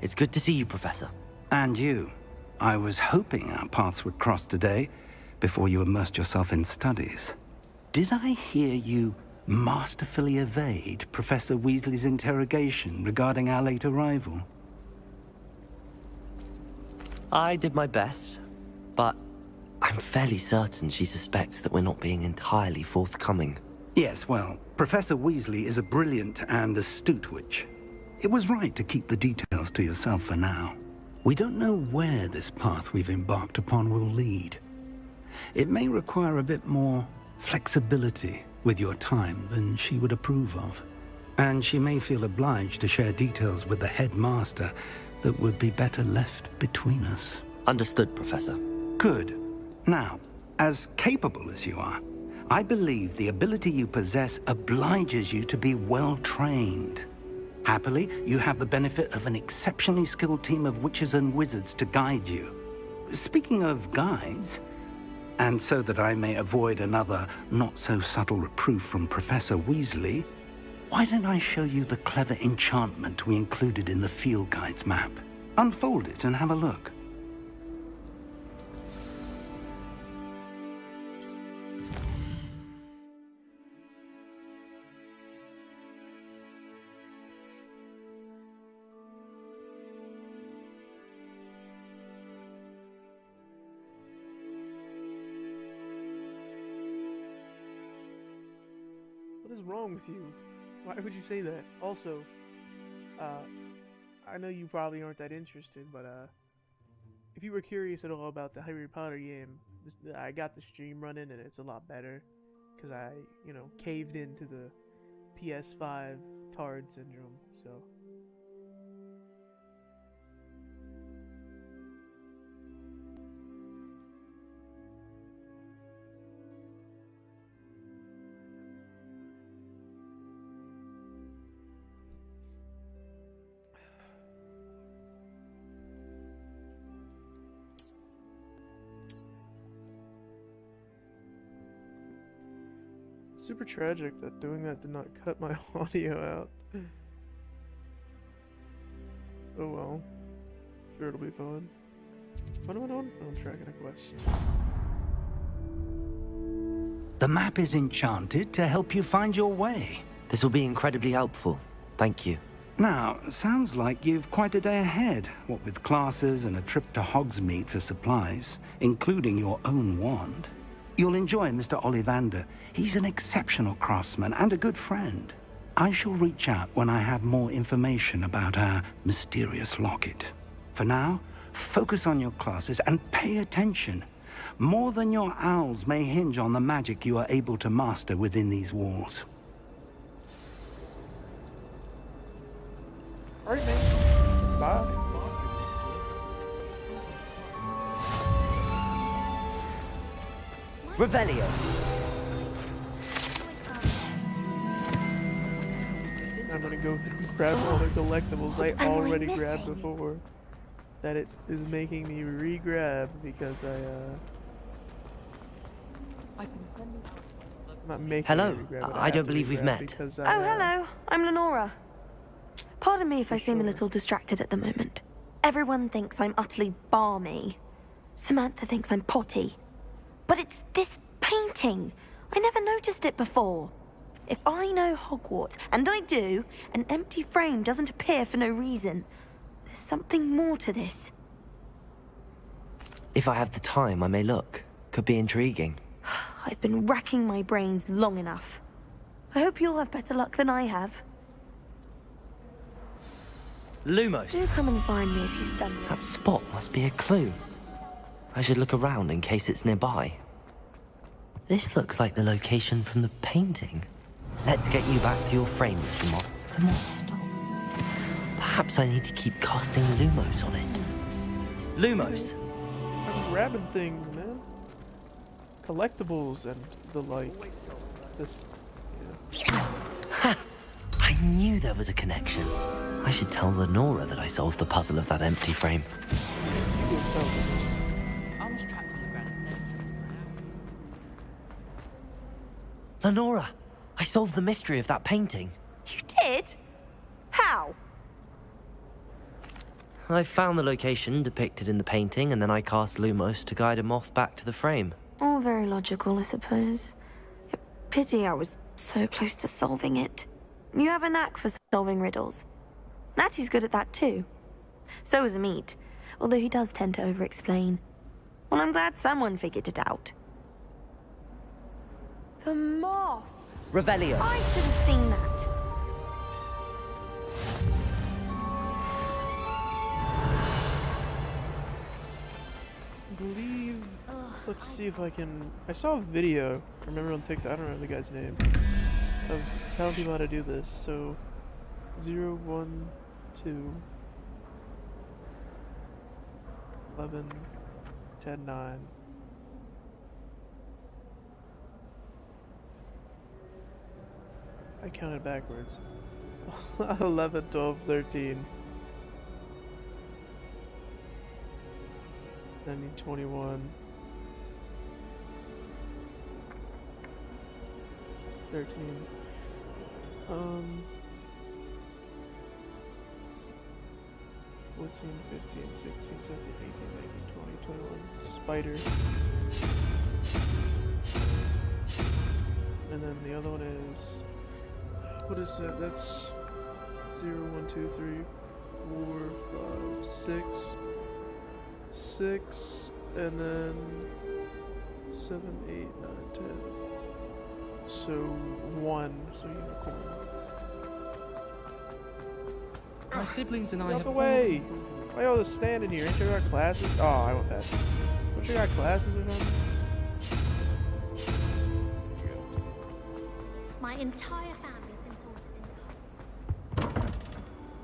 It's good to see you, Professor. And you. I was hoping our paths would cross today, before you immersed yourself in studies. Did I hear you masterfully evade Professor Weasley's interrogation regarding our late arrival? I did my best, but I'm fairly certain she suspects that we're not being entirely forthcoming. Yes, well, Professor Weasley is a brilliant and astute witch. It was right to keep the details to yourself for now. We don't know where this path we've embarked upon will lead. It may require a bit more flexibility with your time than she would approve of. And she may feel obliged to share details with the headmaster that would be better left between us. Understood, Professor. Good. Now, as capable as you are, I believe the ability you possess obliges you to be well trained. Happily, you have the benefit of an exceptionally skilled team of witches and wizards to guide you. Speaking of guides, and so that I may avoid another not-so-subtle reproof from Professor Weasley, why don't I show you the clever enchantment we included in the field guide's map? Unfold it and have a look. What is wrong with you? Why would you say that? Also, I know you probably aren't that interested, but if you were curious at all about the Harry Potter game, I got the stream running and it's a lot better because I, caved into the PS5 Tard syndrome, so. Super tragic that doing that did not cut my audio out. Oh well. Sure, it'll be fun. What am I doing? Oh, I'm tracking a quest. The map is enchanted to help you find your way. This will be incredibly helpful. Thank you. Now, sounds like you've quite a day ahead, what with classes and a trip to Hogsmeade for supplies, including your own wand. You'll enjoy Mr. Ollivander. He's an exceptional craftsman and a good friend. I shall reach out when I have more information about our mysterious locket. For now, focus on your classes and pay attention. More than your owls may hinge on the magic you are able to master within these walls. Alright, man. Bye. Revelio. I'm gonna go through and grab all the collectibles I already grabbed before. That it is making me re-grab because I'm not making Hello, you regrab it, I have don't to believe we've regrab met. because Oh, I, hello. I'm Lenora. Pardon me if I seem a little distracted at the moment. Everyone thinks I'm utterly balmy. Samantha thinks I'm potty. But it's this painting. I never noticed it before. If I know Hogwarts, and I do, an empty frame doesn't appear for no reason. There's something more to this. If I have the time, I may look. Could be intriguing. I've been racking my brains long enough. I hope you'll have better luck than I have. Lumos. Do come and find me if you stun me. That spot must be a clue. I should look around in case it's nearby. This looks like the location from the painting. Let's get you back to your frame, Mr. Mott. The moss. Perhaps I need to keep casting Lumos on it. Lumos! I'm grabbing things, man. Collectibles and the like. This, yeah. Ha! I knew there was a connection. I should tell Lenora that I solved the puzzle of that empty frame. Lenora! I solved the mystery of that painting. You did? How? I found the location depicted in the painting, and then I cast Lumos to guide a moth back to the frame. All very logical, I suppose. Pity I was so close to solving it. You have a knack for solving riddles. Natty's good at that too. So is Amit, although he does tend to over-explain. Well, I'm glad someone figured it out. The moth! Revelio. I should have seen that. I believe. Let's see if I can. I saw a video. I remember on TikTok. I don't know the guy's name. Of telling people how to do this. So, 0, 1, 2, 11, 10, 9. I counted backwards. 11, 12, 13. I need 21. 13. 14, 15, 16, 17, 18, 19, 20, 21. Spider. And then the other one is... What is that? That's 0, 1, 2, 3, 4, 5, 6. 6, and then 7, 8, 9, 10. So 1, so unicorn. My siblings and I Get out have the way! Why y'all just standing here? Ain't you got classes? Oh, I went past. Don't you got classes or something? My entire family's been sorted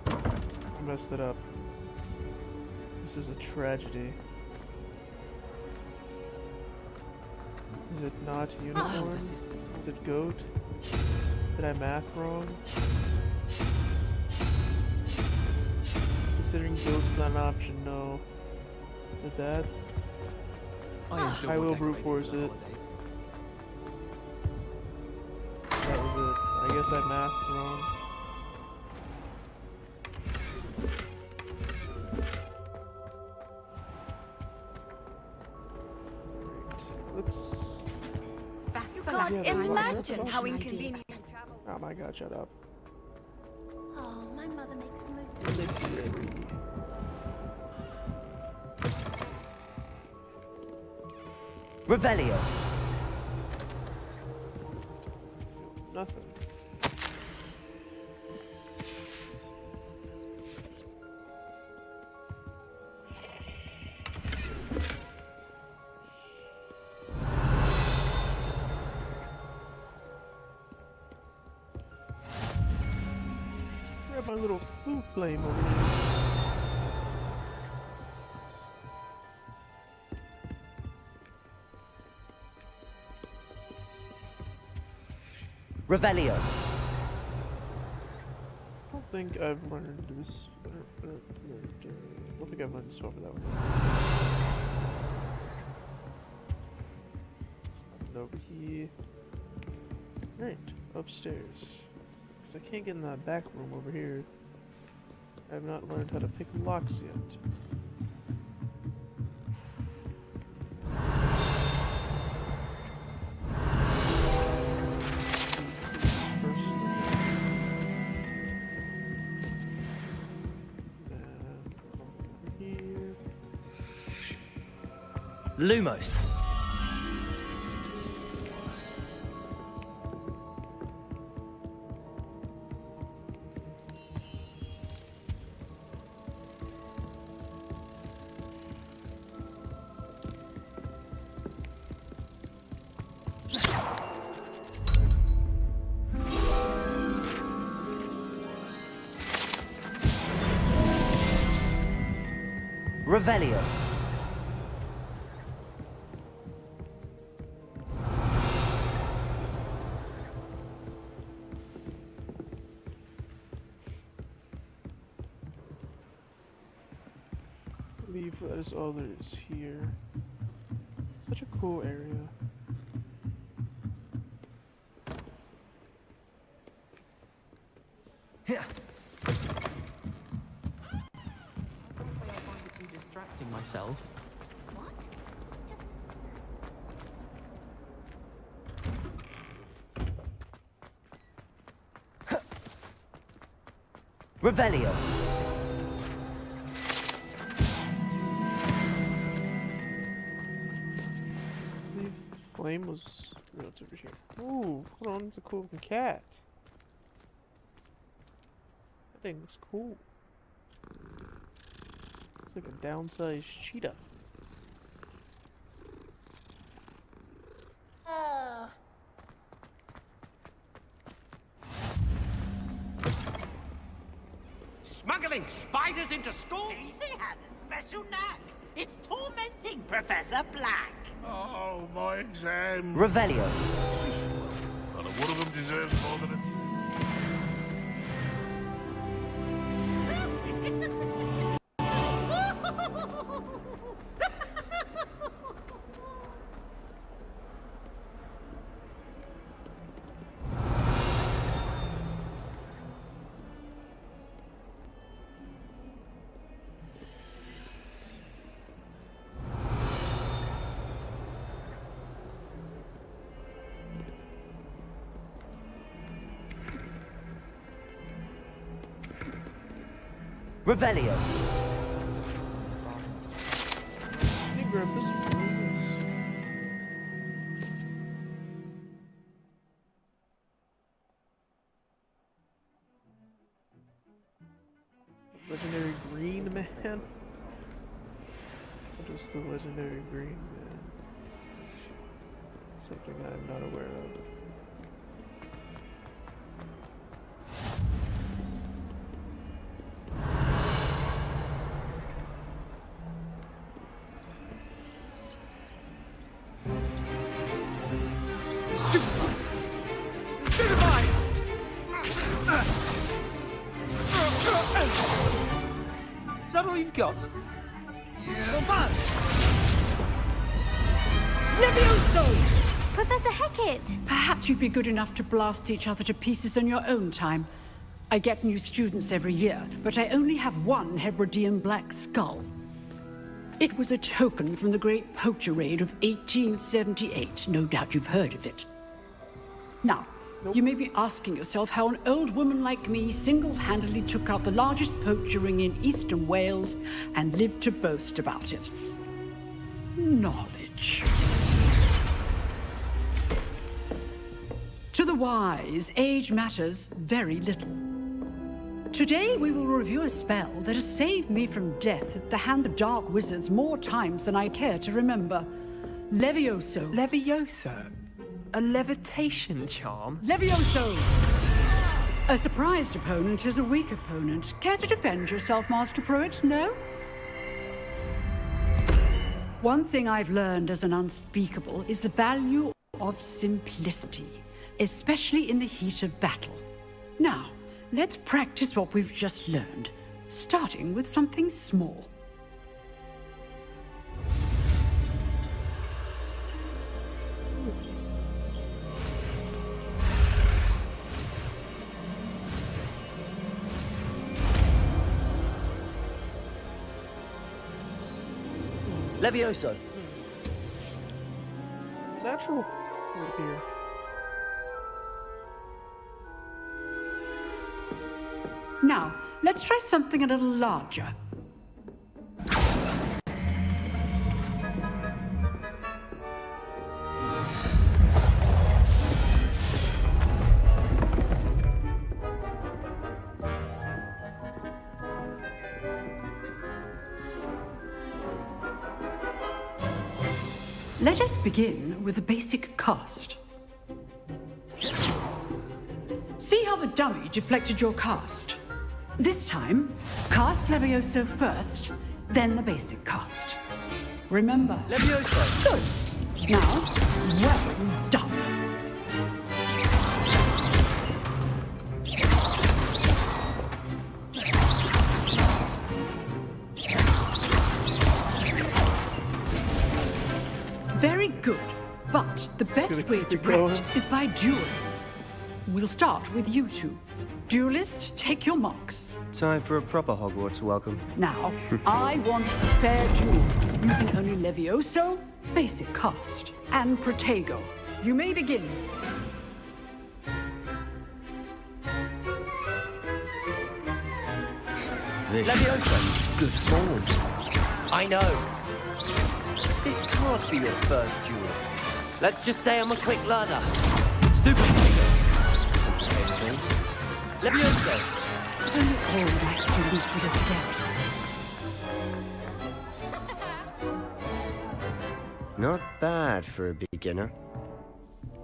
in. I messed it up. This is a tragedy. Is it not unicorn? Is it goat? Did I math wrong? Considering goat's not an option, no. Is it that? I will brute force it. That was it. I guess I mathed wrong. Let's... You can't imagine how inconvenient. Oh my god, shut up. Oh, my mother makes the most. Revelio. Nothing. Grab my little food flame over here. Revelio. I don't think I've learned this. I don't think I've learned this over that one. over here. Right, upstairs. Because I can't get in that back room over here. I have not learned how to pick locks yet. Lumos. Revelio. I believe that is all there is here. Such a cool area. Here. Distracting myself. Revelio. I believe the flame was... No, it's over here. Ooh, hold on, it's a cool looking cat. That thing looks cool. It's like a downsized cheetah. Smuggling spiders into school? Daisy has a special knack. It's tormenting Professor Black. Oh, my exam. Revelio. Not one of them deserves more than a... Revelio. Hey, grab this one. Legendary green man? What is the legendary green man? Something I'm not aware of. Is that all you've got? Yeah. Levioso! Professor Hecat! Perhaps you'd be good enough to blast each other to pieces in your own time. I get new students every year, but I only have one Hebridean black skull. It was a token from the Great Poacher Raid of 1878. No doubt you've heard of it. Now, you may be asking yourself how an old woman like me single-handedly took out the largest poacher ring in eastern Wales and lived to boast about it. Knowledge. To the wise, age matters very little. Today we will review a spell that has saved me from death at the hands of dark wizards more times than I care to remember. Levioso. Levioso? A levitation charm? Levioso! A surprised opponent is a weak opponent. Care to defend yourself, Master Pruitt? No? One thing I've learned as an unspeakable is the value of simplicity, especially in the heat of battle. Now, let's practice what we've just learned, starting with something small. Levioso! Natural. Right here. Now, let's try something a little larger. Let us begin with the basic cast. See how the dummy deflected your cast? This time, cast Levioso first, then the basic cast. Remember. Levioso! Good. Now, well done. Very good. But the best way to practice is by dueling. We'll start with you two. Duelists, take your marks. Time for a proper Hogwarts welcome. Now, I want a fair duel, using only Levioso, basic cast, and Protego. You may begin. Levioso! Good form. I know. This can't be your first duel. Let's just say I'm a quick learner. Stupid Protego. Levioso! But only all my students would accept. Not bad for a beginner.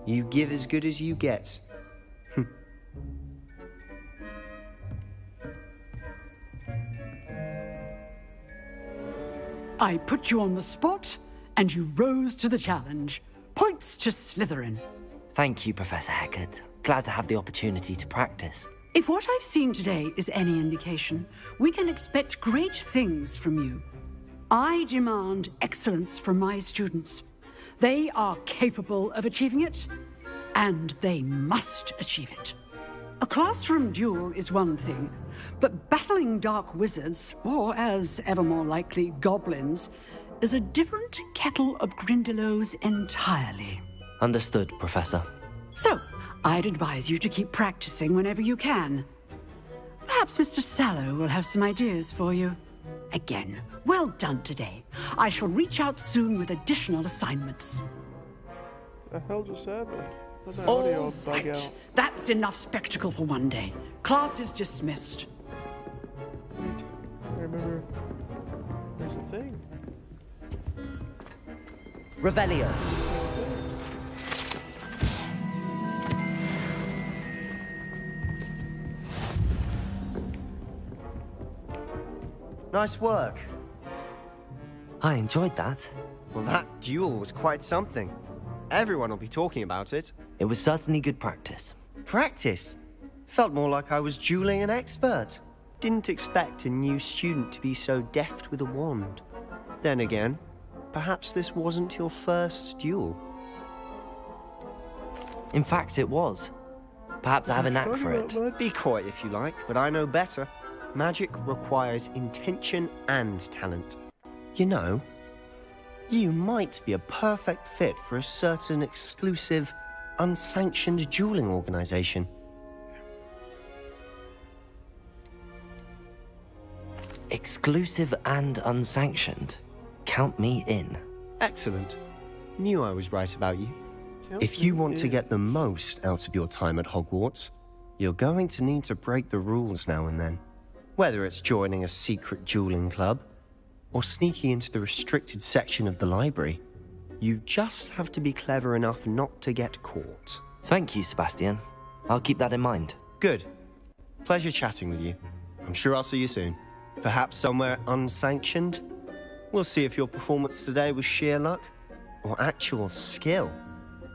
You give as good as you get. I put you on the spot, and you rose to the challenge. Points to Slytherin. Thank you, Professor Hecat. Glad to have the opportunity to practice. If what I've seen today is any indication, we can expect great things from you. I demand excellence from my students. They are capable of achieving it, and they must achieve it. A classroom duel is one thing, but battling dark wizards, or as ever more likely, goblins, is a different kettle of Grindylows entirely. Understood, Professor. So, I'd advise you to keep practicing whenever you can. Perhaps Mr. Sallow will have some ideas for you. Again, well done today. I shall reach out soon with additional assignments. The hell just happened? How'd that All audio bug right. out? That's enough spectacle for one day. Class is dismissed. I remember there's a thing. Revelio. Nice work. I enjoyed that. Well, that duel was quite something. Everyone will be talking about it. It was certainly good practice. Practice? Felt more like I was dueling an expert. Didn't expect a new student to be so deft with a wand. Then again, perhaps this wasn't your first duel. In fact, it was. Perhaps I have a knack for it. Be coy if you like, but I know better. Magic requires intention and talent. You know, you might be a perfect fit for a certain exclusive, unsanctioned dueling organization. Exclusive and unsanctioned. Count me in. Excellent. Knew I was right about you. If you want to get the most out of your time at Hogwarts, you're going to need to break the rules now and then. Whether it's joining a secret dueling club, or sneaking into the restricted section of the library, you just have to be clever enough not to get caught. Thank you, Sebastian. I'll keep that in mind. Good. Pleasure chatting with you. I'm sure I'll see you soon. Perhaps somewhere unsanctioned? We'll see if your performance today was sheer luck, or actual skill.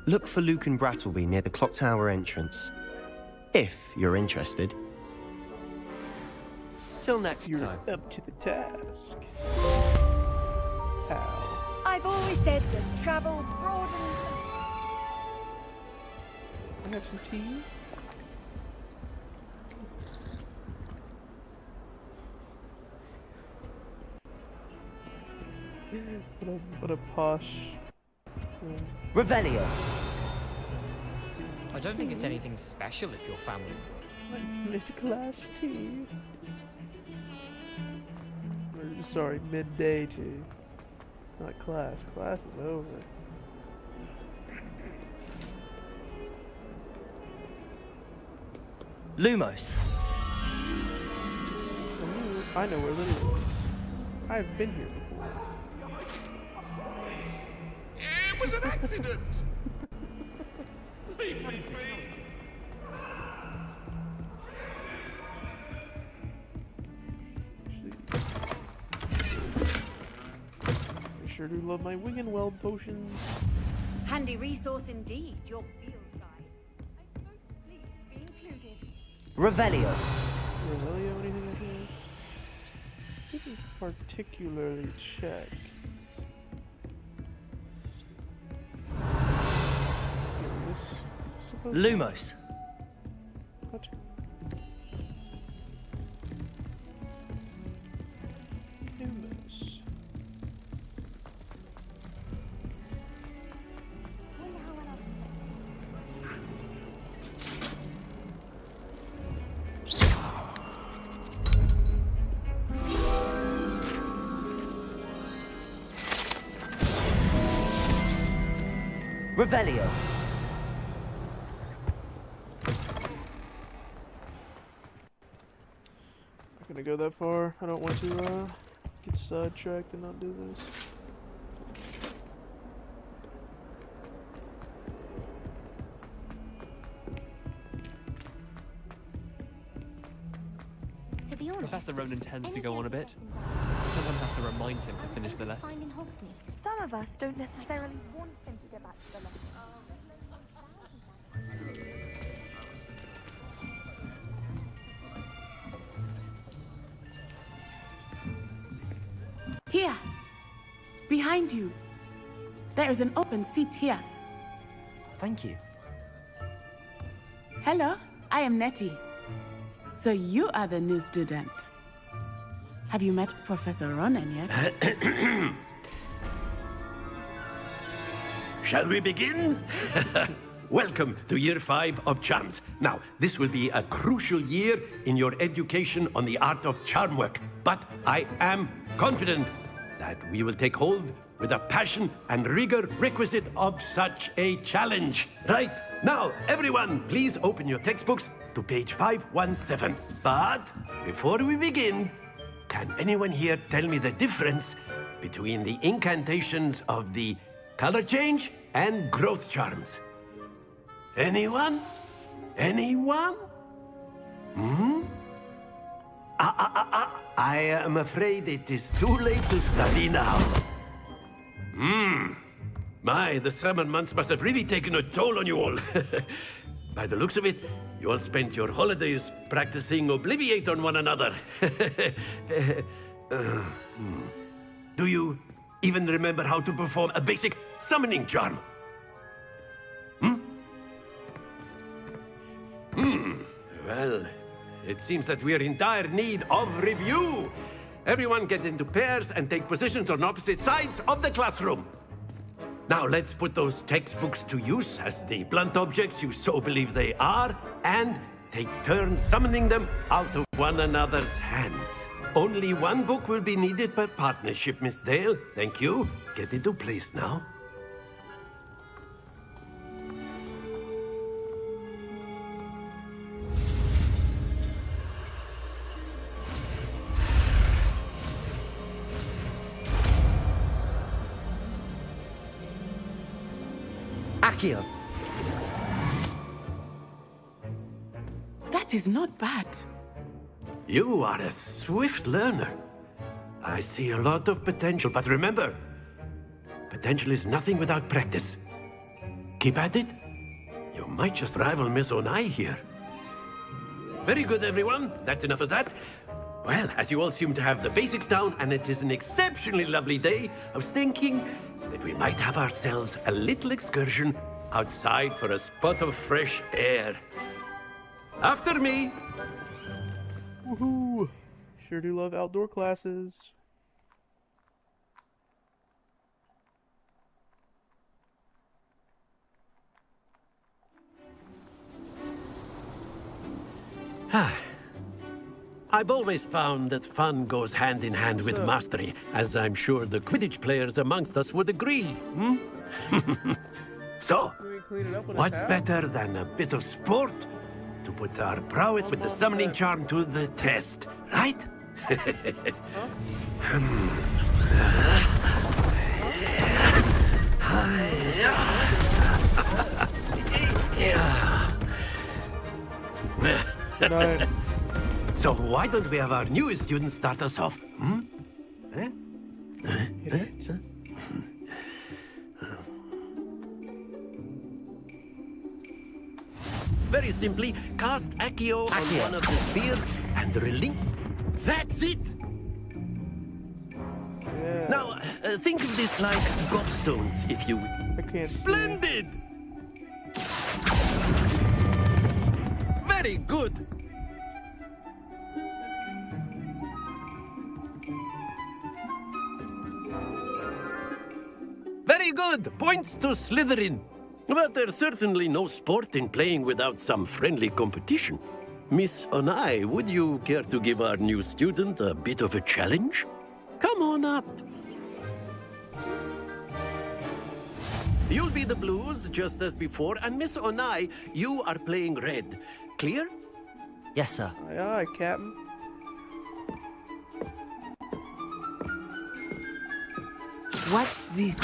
Look for Luke and Brattleby near the Clock Tower entrance. If you're interested. Till next time. Up to the task. Ow. I've always said that travel broadens. Can I have some tea? What a posh. Revelio. I don't think it's anything special if you're family. Mid-class tea. Or, sorry, midday tea. Not class. Class is over. Lumos. I know where Lily is. I've been here before. It was an accident! Leave me be! I sure do love my wing and weld potions. Handy resource indeed, your field guide. I'm most pleased to be included. Revelio. Revelio, anything in here? Didn't particularly check. Lumos. What? Lumos. Revelio. Not gonna go that far. I don't want to get sidetracked and not do this. To be honest, Professor Ronan tends to go on a bit. Someone has to remind him to finish the lesson. Some of us don't necessarily want him to go back to the lesson. Here! Behind you! There is an open seat here. Thank you. Hello, I am Nettie. So you are the new student. Have you met Professor Ronan yet? Shall we begin? Welcome to Year 5 of Charms. Now, this will be a crucial year in your education on the art of charm work, but I am confident that we will take hold with the passion and rigor requisite of such a challenge. Right, now, everyone, please open your textbooks to page 517. But before we begin, can anyone here tell me the difference between the incantations of the color change and growth charms? Anyone? Anyone? I am afraid it is too late to study now. My, the summer months must have really taken a toll on you all. By the looks of it, you all spent your holidays practicing Obliviate on one another. Do you even remember how to perform a basic summoning charm? Well, it seems that we are in dire need of review. Everyone get into pairs and take positions on opposite sides of the classroom. Now let's put those textbooks to use as the blunt objects you so believe they are, and take turns summoning them out of one another's hands. Only one book will be needed per partnership, Miss Dale. Thank you. Get into place now. Accio. That is not bad. You are a swift learner. I see a lot of potential, but remember, potential is nothing without practice. Keep at it. You might just rival Miss Onai here. Very good, everyone. That's enough of that. Well, as you all seem to have the basics down, and it is an exceptionally lovely day, I was thinking that we might have ourselves a little excursion outside for a spot of fresh air. After me! Woohoo! Sure do love outdoor classes. I've always found that fun goes hand in hand with mastery, as I'm sure the Quidditch players amongst us would agree. So, what better than a bit of sport to put our prowess with the summoning charm to the test, right? So why don't we have our newest student start us off? Very simply, cast Accio on one of the spheres and relink. That's it! Yeah. Now, think of this like gobstones, if you will. I can't Splendid! Very good! Very good! Points to Slytherin. But there's certainly no sport in playing without some friendly competition. Miss Onai, would you care to give our new student a bit of a challenge? Come on up. You'll be the blues, just as before, and Miss Onai, you are playing red. Clear? Yes, sir. Aye, aye, Captain. Watch this.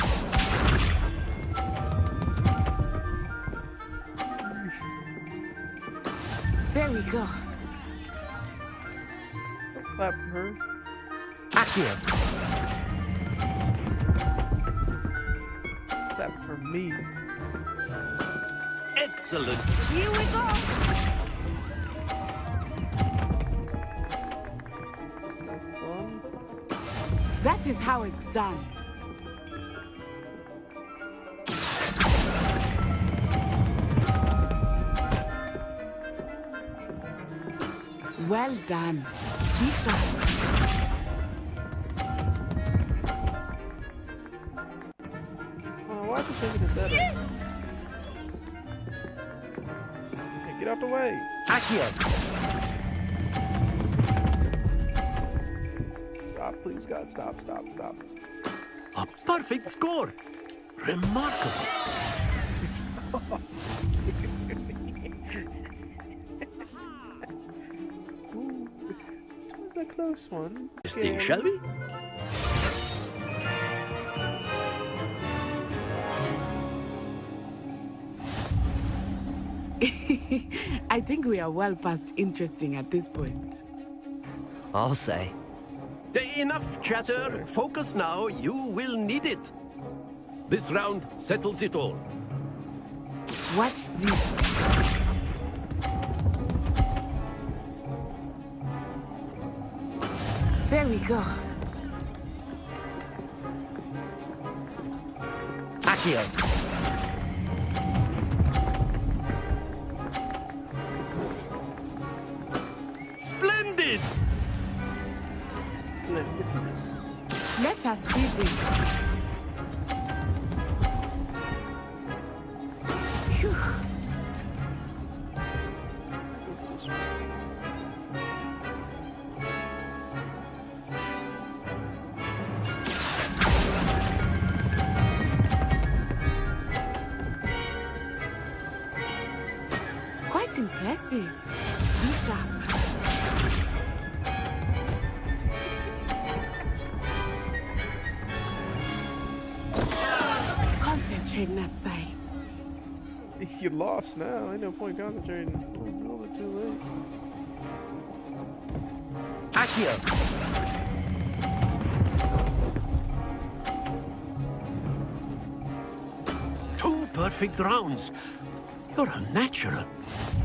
There we go. Clap for her. Accio. Clap for me. Excellent. Here we go. That is how it's done. Well done. Be sharp. Why is it taking it better? Yes! Hey, get out the way. Accio. Stop, please, God. Stop. A perfect score. Remarkable. Ooh, it was a close one. Interesting, shall we? I think we are well past interesting at this point. I'll say. Enough chatter. Focus now. You will need it. This round settles it all. Watch this. There we go. Accio. Splendid! Let us see this. Phew. Quite impressive. Be sharp. Concentrate, Natsai. You lost now. Ain't no point concentrating. A little bit too late. Accio. Two perfect rounds. You're a natural.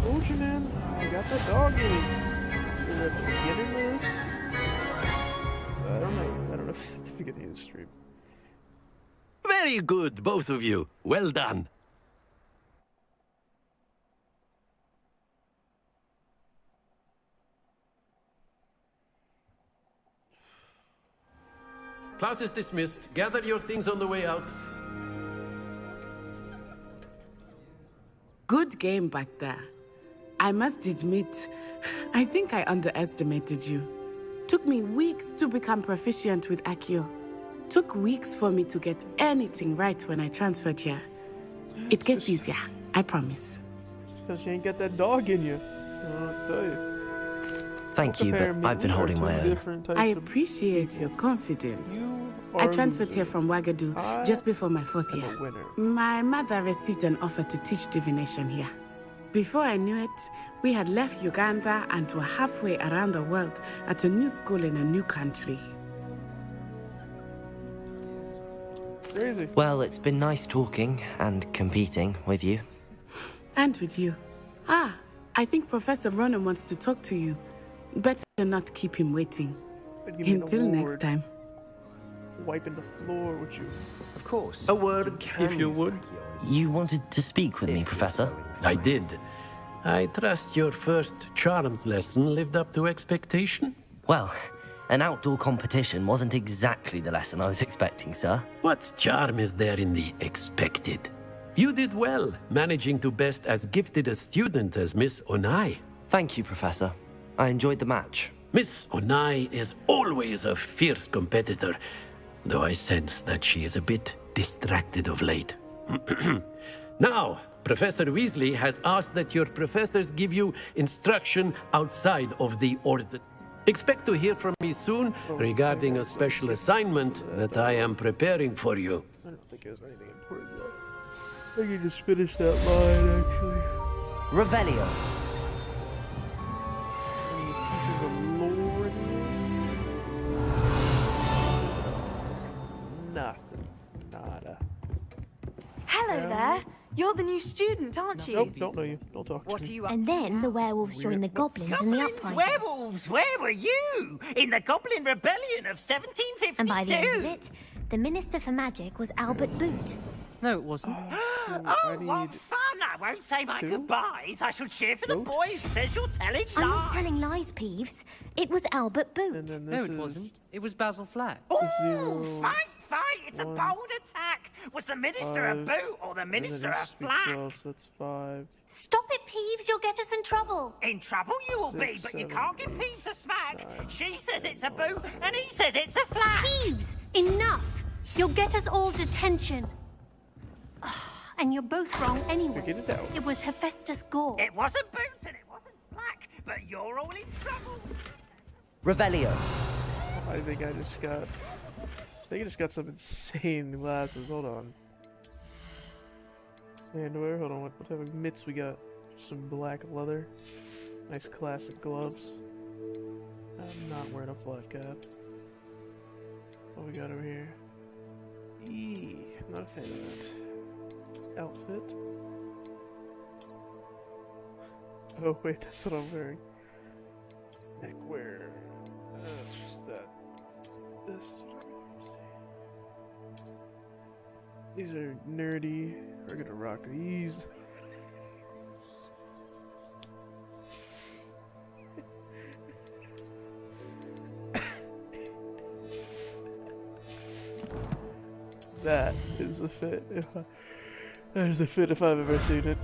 Told you, man. I got that dog in me. So at the beginning of this? I don't know if it's at the beginning of the stream. Very good, both of you. Well done. Class is dismissed. Gather your things on the way out. Good game back there. I must admit, I think I underestimated you. Took me weeks to become proficient with Accio. Took weeks for me to get anything right when I transferred here. It gets easier, I promise. Because you ain't got that dog in you. I'll tell you. Thank you, but I've been holding my own. I appreciate your confidence. I transferred here from Ouagadougou just before my 4th year. My mother received an offer to teach divination here. Before I knew it, we had left Uganda and were halfway around the world at a new school in a new country. Crazy. Well, it's been nice talking and competing with you. And with you. I think Professor Ronan wants to talk to you. Better not keep him waiting. Until next time. Wiping the floor with you. Of course. A word, if you would. You wanted to speak with me, Professor? I did. I trust your first charms lesson lived up to expectation? Well, an outdoor competition wasn't exactly the lesson I was expecting, sir. What charm is there in the expected? You did well, managing to best as gifted a student as Miss Onai. Thank you, Professor. I enjoyed the match. Miss Onai is always a fierce competitor, though I sense that she is a bit distracted of late. Now, Professor Weasley has asked that your professors give you instruction outside of the order. Expect to hear from me soon regarding a special assignment that I am preparing for you. I don't think there's anything important though. I can just finish that line, actually. Revelio. Any pieces of lore here? Nothing. Nada. Hello there. You're the new student, aren't you? Nope, don't know you. Don't talk to What me. are you up And then the werewolves joined the goblins in the uprising. Werewolves, where were you? In the Goblin Rebellion of 1752. And by the end of it, the Minister for Magic was Albert Boot. No, it wasn't. Oh, what fun! I won't say my goodbyes. I shall cheer for the boys. Says you're telling lies. I'm not telling lies, Peeves. It was Albert Boot. No, it wasn't. It was Basil Flack. Oh, fight! It's a bold attack. Was the Minister a boot or the Minister a flack? 12, so that's 5. Stop it, Peeves. You'll get us in trouble. In trouble you will be, but you can't give Peeves a smack. She says it's a boot, and he says it's a flack. Peeves, enough. You'll get us all detention. And you're both wrong anyway. Figured it out. It was Hephaestus Gore. It wasn't boot and it wasn't flack, but you're all in trouble. Revelio. I think I just got some insane glasses. Hold on. Underwear. Hold on. What type of mitts we got? Some black leather. Nice classic gloves. I'm not wearing a flat cap. What we got over here? Not a fan of that. Outfit. Oh wait, that's what I'm wearing. Neckwear. That's just that. This is what I'm wearing. These are nerdy. We're gonna rock these. That is a fit. That is a fit if I've ever seen it.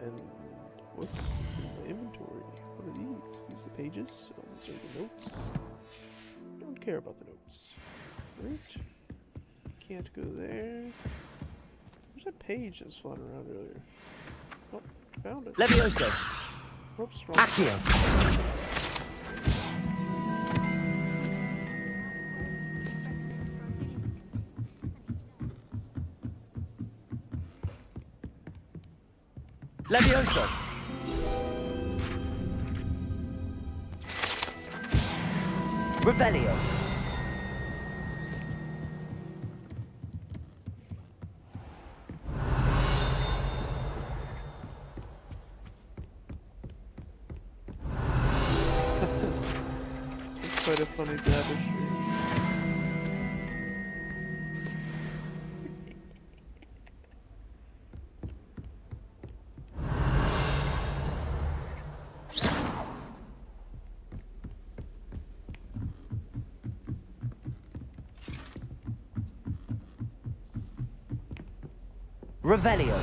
And what's in my inventory? What are these? These are the pages? Oh, these are the notes. Don't care about the notes. Right? Can't go there. Where's that page that's flying around earlier? Oh, found it. Levioso. Oops, Accio. Levioso. Revelio. It's quite a funny tapestry. Revelio.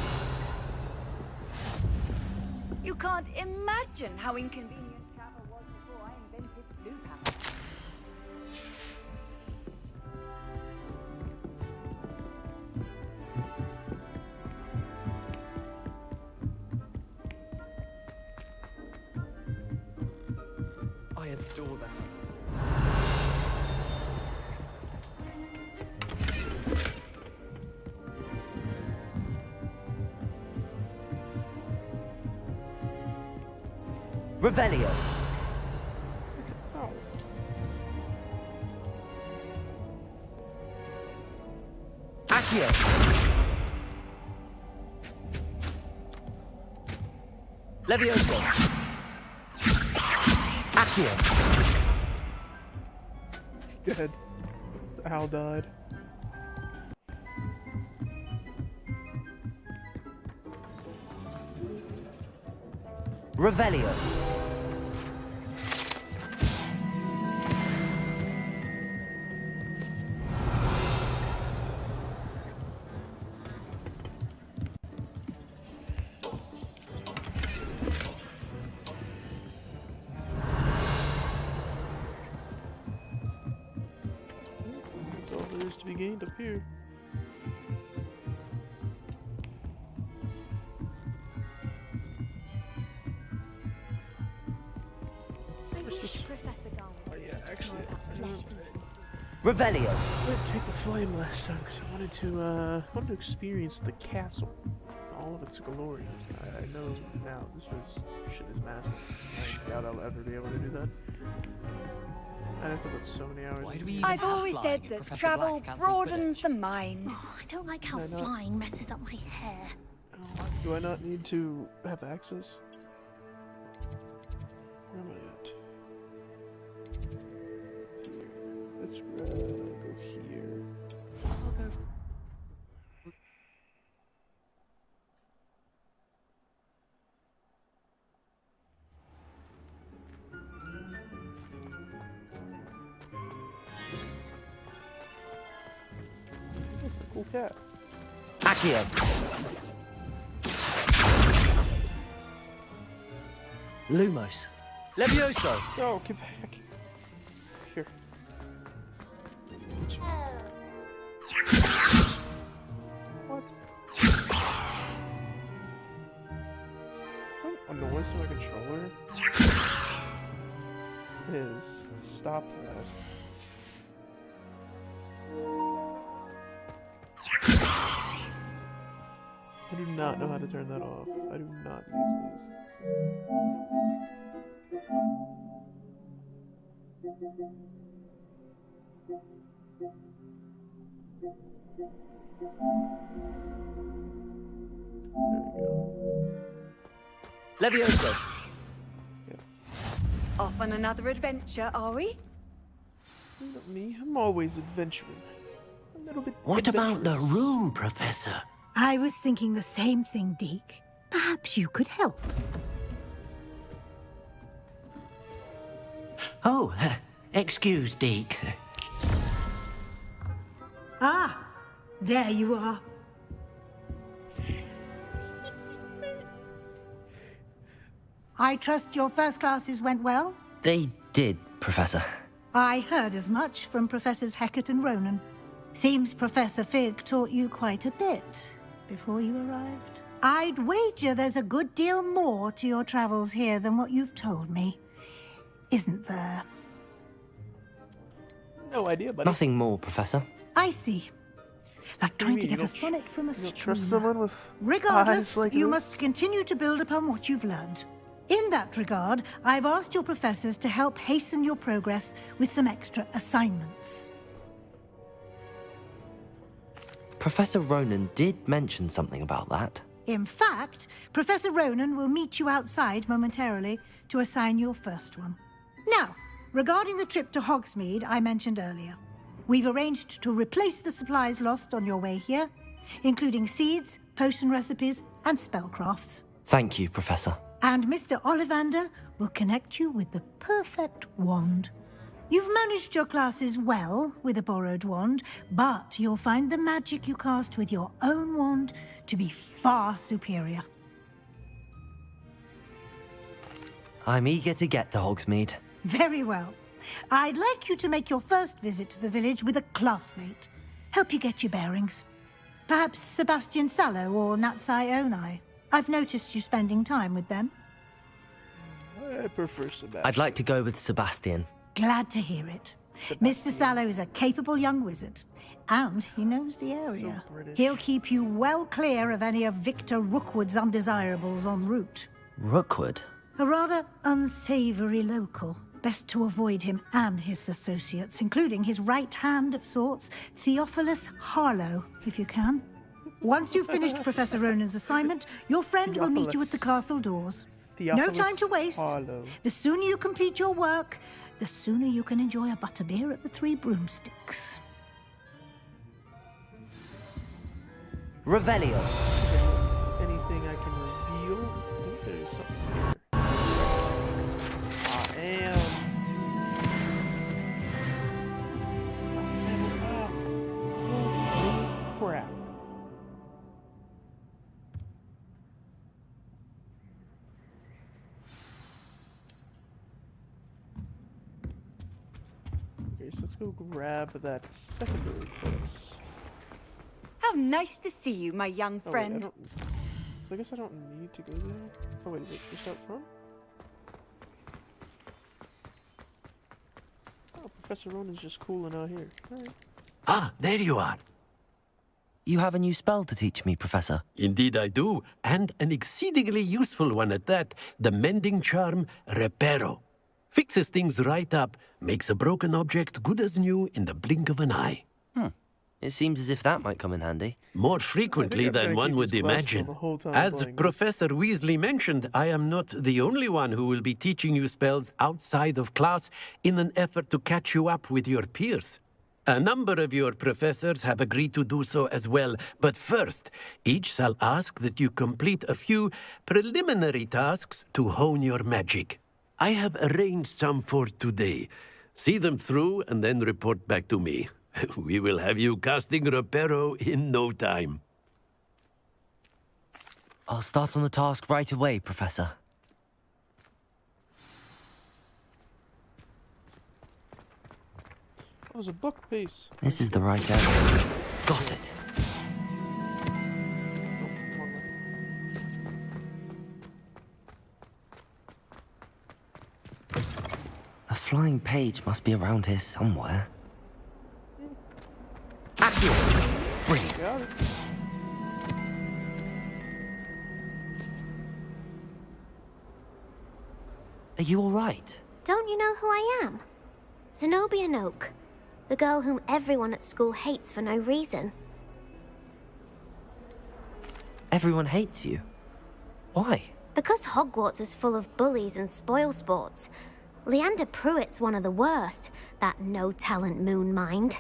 You can't imagine how inconvenient travel was before I invented blue power. I adore that. Revelio. Accio. Levioso. Accio. He's dead. The owl died. Revelio. That's all there is to be gained up here. Oh yeah, actually, Revelio. I didn't take the flame last time because I wanted to experience the castle, all of its glory. I know now this shit is massive. I doubt I'll ever be able to do that. I'd have to put so many hours. I've always said that travel broadens the mind. Oh, I don't like how flying messes up my hair. Do I not need to have access? Where am I at? Let's go here. That's the cool cat. Accio. Lumos. Levioso. No, get back. Here. What? What annoys my controller is stop that. I do not know how to turn that off. I do not use these. Levioso. Off on another adventure, are we? Not me. I'm always adventuring. A little bit. What about the room, Professor? I was thinking the same thing, Deke. Perhaps you could help. Oh, excuse, Deke. Ah, there you are. I trust your first classes went well? They did, Professor. I heard as much from Professors Hecat and Ronan. Seems Professor Fig taught you quite a bit before you arrived. I'd wager there's a good deal more to your travels here than what you've told me. Isn't there? No idea, buddy. Nothing more, Professor. I see. Like trying to get a sonnet from a You don't stream. trust someone with Regardless, eyes like you this? must continue to build upon what you've learned. In that regard, I've asked your professors to help hasten your progress with some extra assignments. Professor Ronan did mention something about that. In fact, Professor Ronan will meet you outside momentarily to assign your first one. Now, regarding the trip to Hogsmeade I mentioned earlier, we've arranged to replace the supplies lost on your way here, including seeds, potion recipes, and spellcrafts. Thank you, Professor. And Mr. Ollivander will connect you with the perfect wand. You've managed your classes well with a borrowed wand, but you'll find the magic you cast with your own wand to be far superior. I'm eager to get to Hogsmeade. Very well. I'd like you to make your first visit to the village with a classmate. Help you get your bearings. Perhaps Sebastian Sallow or Natsai Onai. I've noticed you spending time with them. I prefer Sebastian. I'd like to go with Sebastian. Glad to hear it. Mr. Sallow is a capable young wizard, and he knows the area. He'll keep you well clear of any of Victor Rookwood's undesirables en route. Rookwood? A rather unsavory local. Best to avoid him and his associates, including his right hand of sorts, Theophilus Harlow, if you can. Once you've finished Professor Ronan's assignment, your friend will meet you at the castle doors. No time to waste. Harlow. The sooner you complete your work, the sooner you can enjoy a butterbeer at the Three Broomsticks. Revelio. Anything I can reveal? I think there's something here. Crap. Okay, so let's go grab that secondary quest. How nice to see you, my young friend. I guess I don't need to go there. Oh wait, is it just up front? Oh, Professor Ronan's just cooling out here. Alright. Ah, there you are. You have a new spell to teach me, Professor. Indeed I do, and an exceedingly useful one at that. The mending charm, Reparo. Fixes things right up, makes a broken object good as new in the blink of an eye. It seems as if that might come in handy. More frequently than one would imagine. As Professor Weasley mentioned, I am not the only one who will be teaching you spells outside of class in an effort to catch you up with your peers. A number of your professors have agreed to do so as well, but first, each shall ask that you complete a few preliminary tasks to hone your magic. I have arranged some for today. See them through and then report back to me. We will have you casting Reparo in no time. I'll start on the task right away, Professor. That was a book piece. This is the right area. Got it. A flying page must be around here somewhere. Accio! Brilliant. Are you all right? Don't you know who I am? Zenobia Noak, the girl whom everyone at school hates for no reason. Everyone hates you? Why? Because Hogwarts is full of bullies and spoilsports. Leander Pruitt's one of the worst, that no-talent moon mind.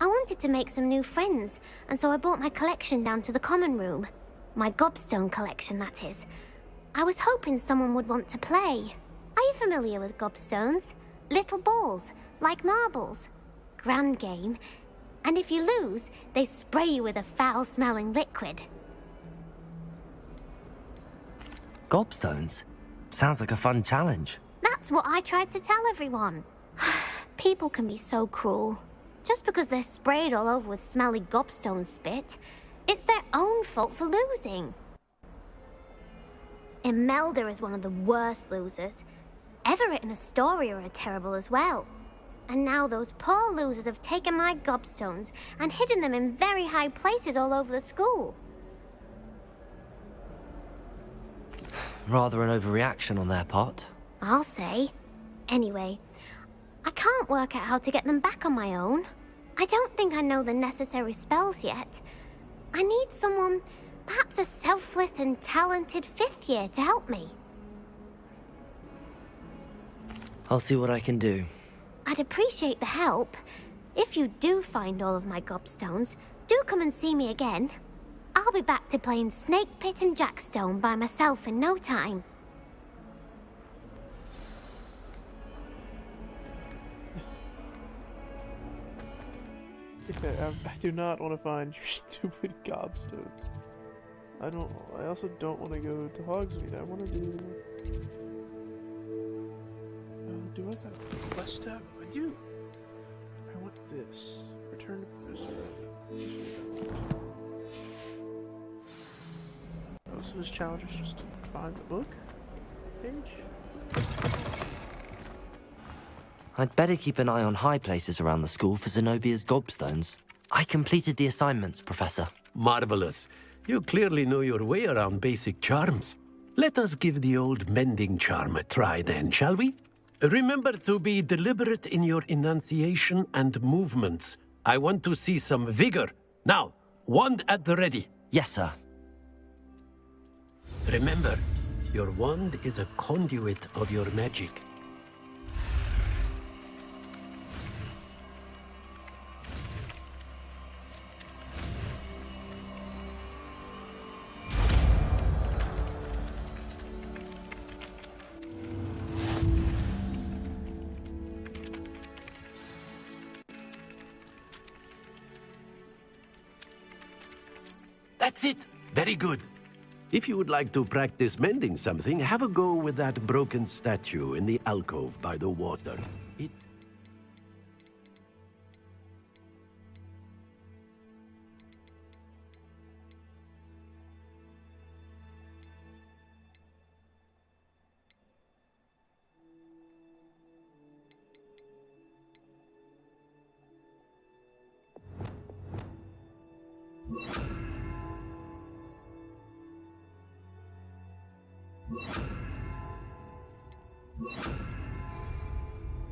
I wanted to make some new friends, and so I brought my collection down to the common room. My gobstone collection, that is. I was hoping someone would want to play. Are you familiar with gobstones? Little balls, like marbles. Grand game. And if you lose, they spray you with a foul-smelling liquid. Gobstones? Sounds like a fun challenge. That's what I tried to tell everyone. People can be so cruel. Just because they're sprayed all over with smelly gobstone spit, it's their own fault for losing. Imelda is one of the worst losers. Everett and Astoria are terrible as well. And now those poor losers have taken my gobstones and hidden them in very high places all over the school. Rather an overreaction on their part. I'll say. Anyway, I can't work out how to get them back on my own. I don't think I know the necessary spells yet. I need someone, perhaps a selfless and talented fifth year to help me. I'll see what I can do. I'd appreciate the help. If you do find all of my gobstones, do come and see me again. I'll be back to playing Snake Pit and Jackstone by myself in no time. I do not want to find your stupid gobstones. I also don't want to go to Hogsmeade. I want to do... do I got a quest tab? I do. I want this. Return to prisoner. Oh, so this challenge is just to find the book page? I'd better keep an eye on high places around the school for Zenobia's gobstones. I completed the assignments, Professor. Marvelous. You clearly know your way around basic charms. Let us give the old mending charm a try then, shall we? Remember to be deliberate in your enunciation and movements. I want to see some vigor. Now, wand at the ready. Yes, sir. Remember, your wand is a conduit of your magic. That's it. Very good. If you would like to practice mending something, have a go with that broken statue in the alcove by the water. It...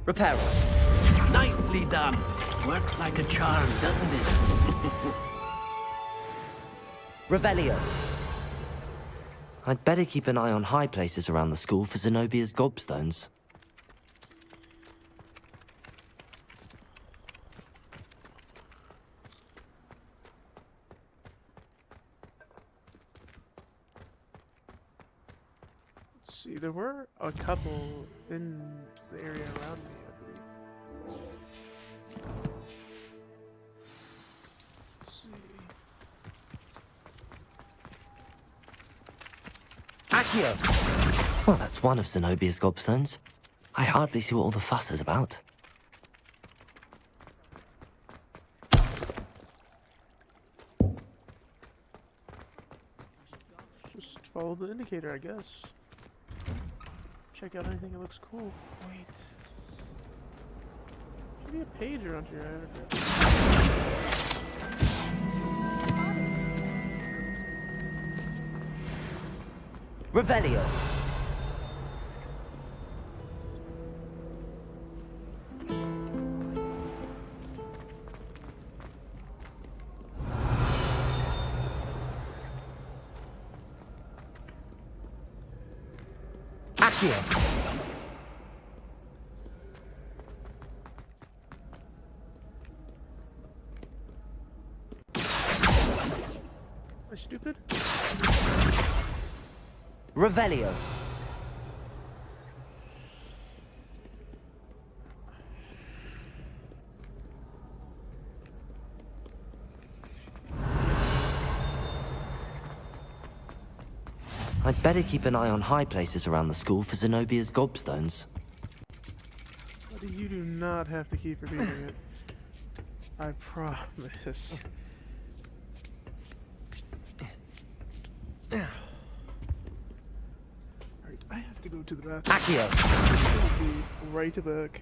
Repairer. Nicely done. Works like a charm, doesn't it? Revelio. I'd better keep an eye on high places around the school for Zenobia's gobstones. Let's see, there were a couple in the area around me, I believe. Let's see. Accio! Well, that's one of Zenobia's gobstones. I hardly see what all the fuss is about. Just follow the indicator, I guess. Check out anything that looks cool. Wait. Should be a page around here. Revelio. Accio. Am I stupid? Revelio. I'd better keep an eye on high places around the school for Zenobia's gobstones. Buddy, you do not have to keep repeating it. I promise. Alright, I have to go to the bathroom. Accio! Be right back.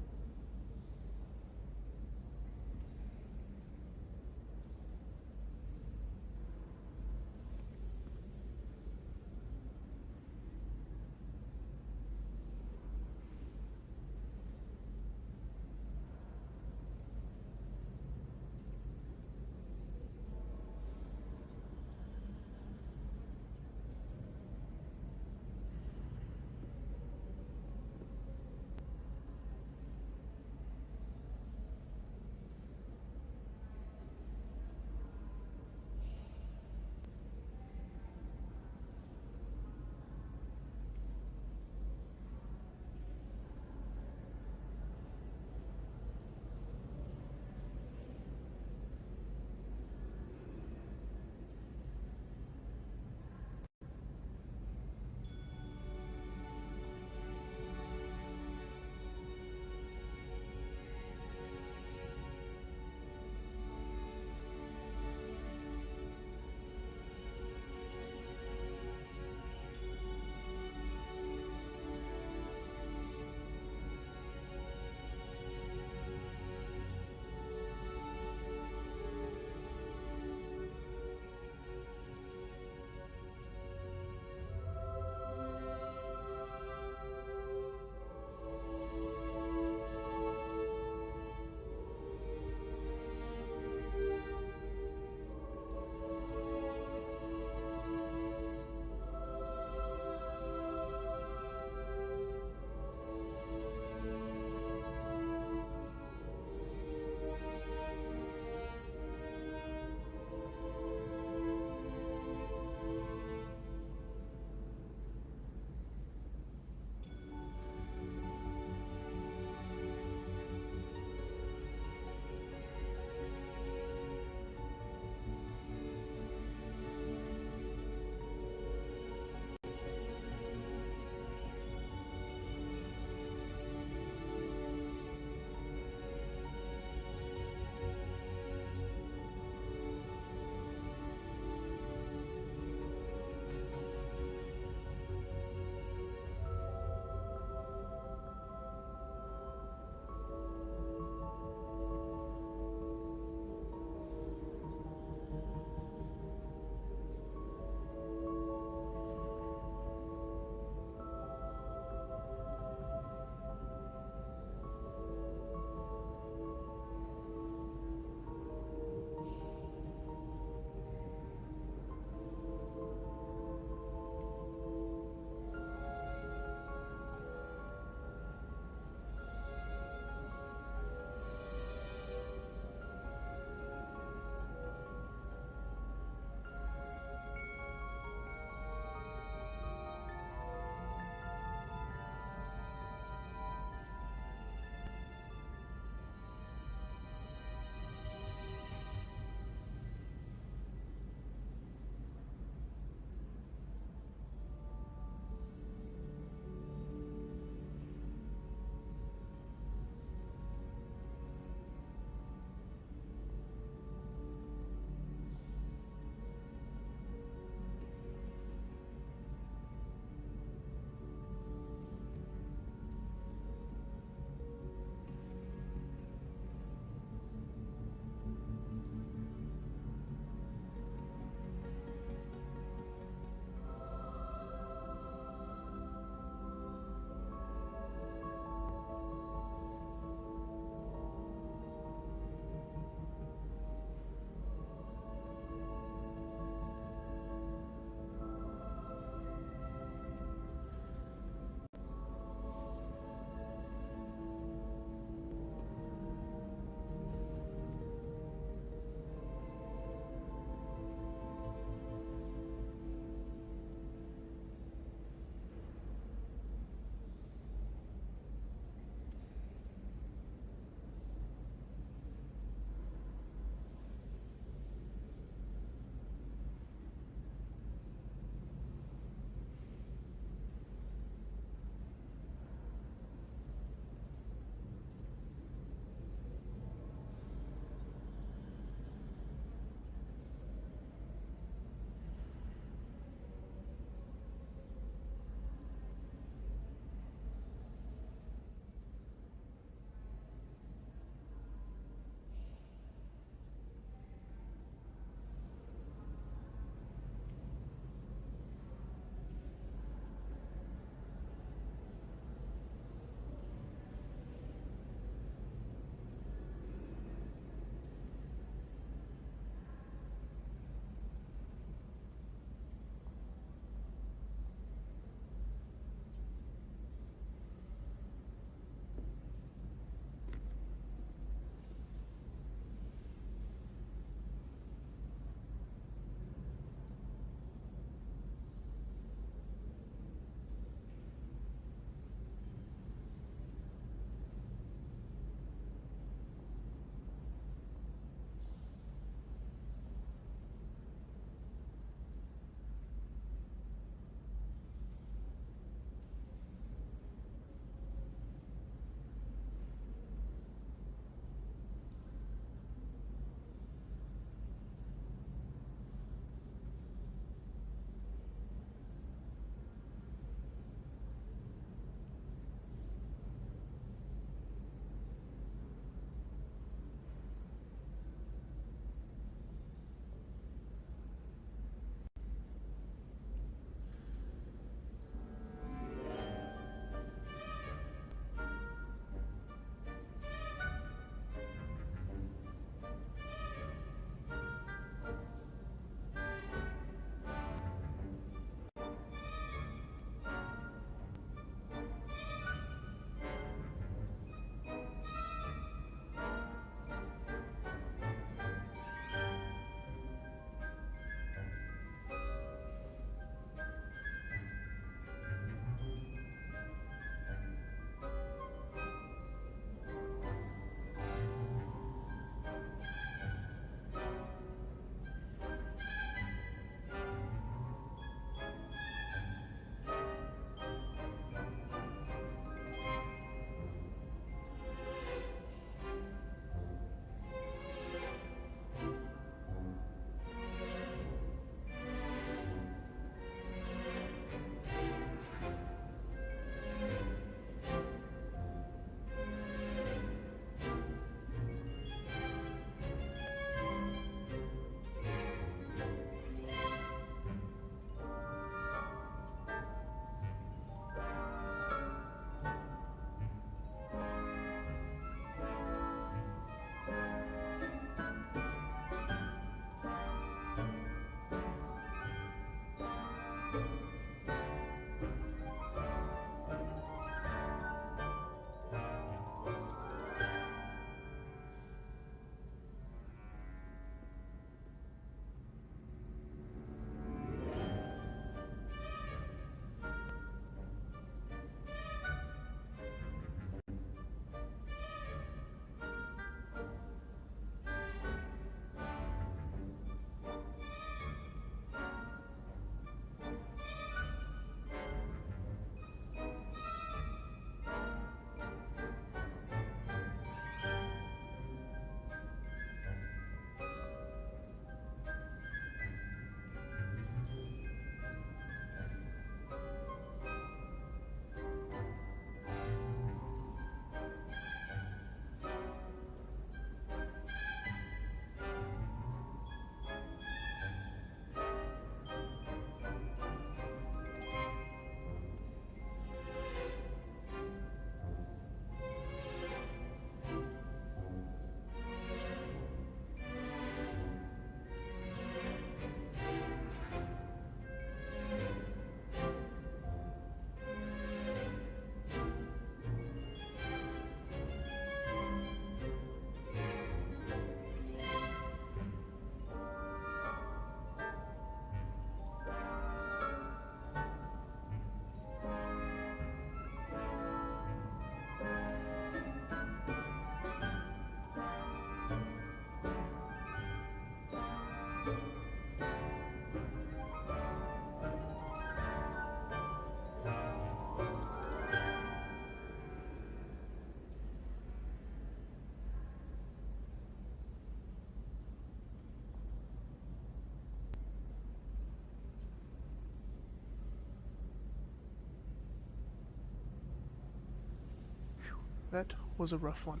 That was a rough one.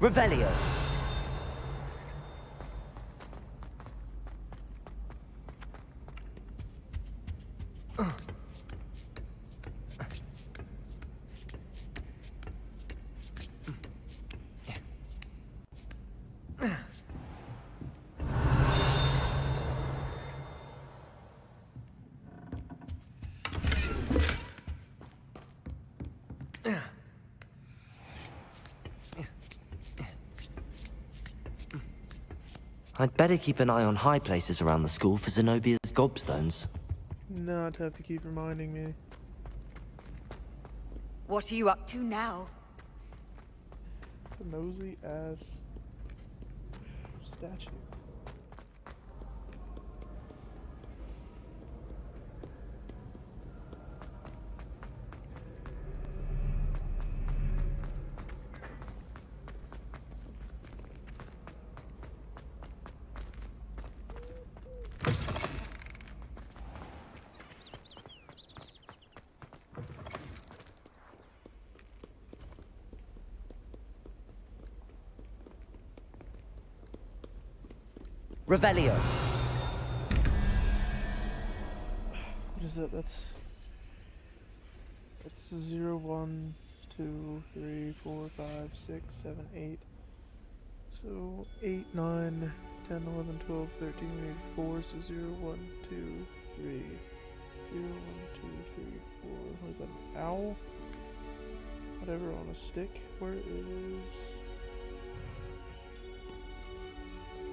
Revelio. I'd better keep an eye on high places around the school for Zenobia's gobstones. Not have to keep reminding me. What are you up to now? The nosy ass statue. Revelio. What is that? That's 0, 1, 2, 3, 4, 5, 6, 7, 8. So 8, 9, 10, 11, 12, 13, we need 4, so 0, 1, 2, 3. 0, 1, 2, 3, 4. What is that? An owl? Whatever on a stick.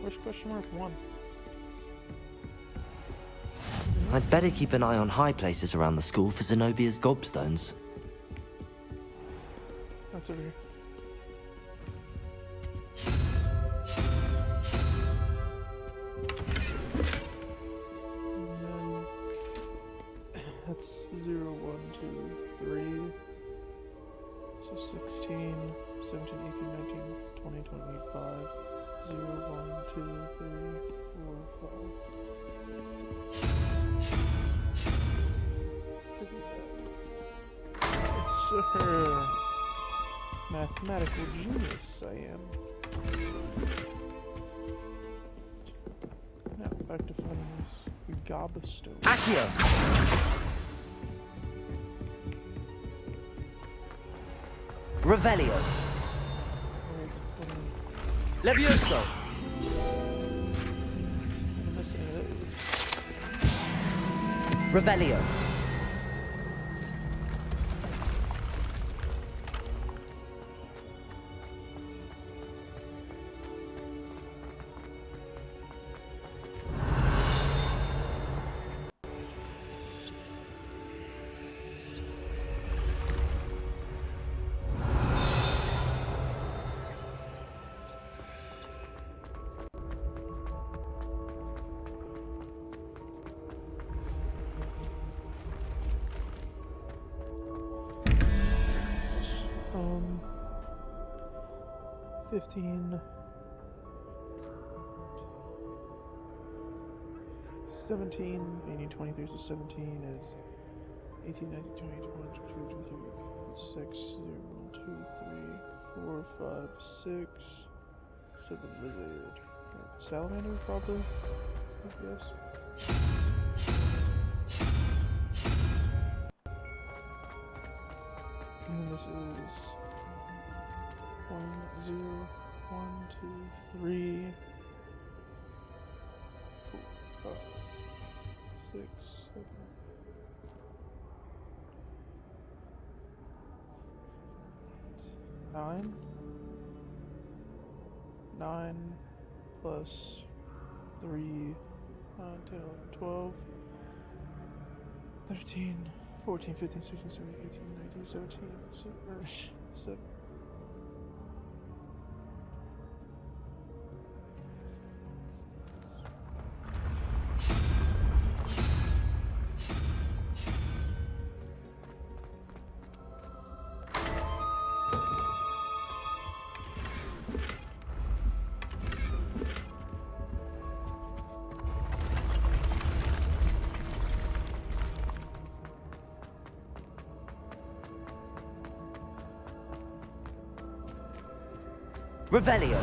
Where's question mark 1? I'd better keep an eye on high places around the school for Zenobia's gobstones. That's over here. And then that's 0, 1, 2, 3. So 16, 17, 18, 19, 20, 25. 0, 1, 2, 3, 4, 5. Yes, sir. Mathematical genius I am. Now back to finding this. We Gobstone. Accio! Revelio. Levioso. Revelio. Um, 15, 17, 18, 23, so 17 is 18, 19, 20, 21, 22, 23, 6, 0, 1, 2, 3, 4, 5, 6, 7 lizard. Salamander, probably, I guess. And this is 1, 0, 1, 2, 3, 4, 5, 6, 7. 9. 9 plus 3, 9, 10, 11, 12, 13, 14, 15, 16, 17, 18, 19, 17, 7. Revelio.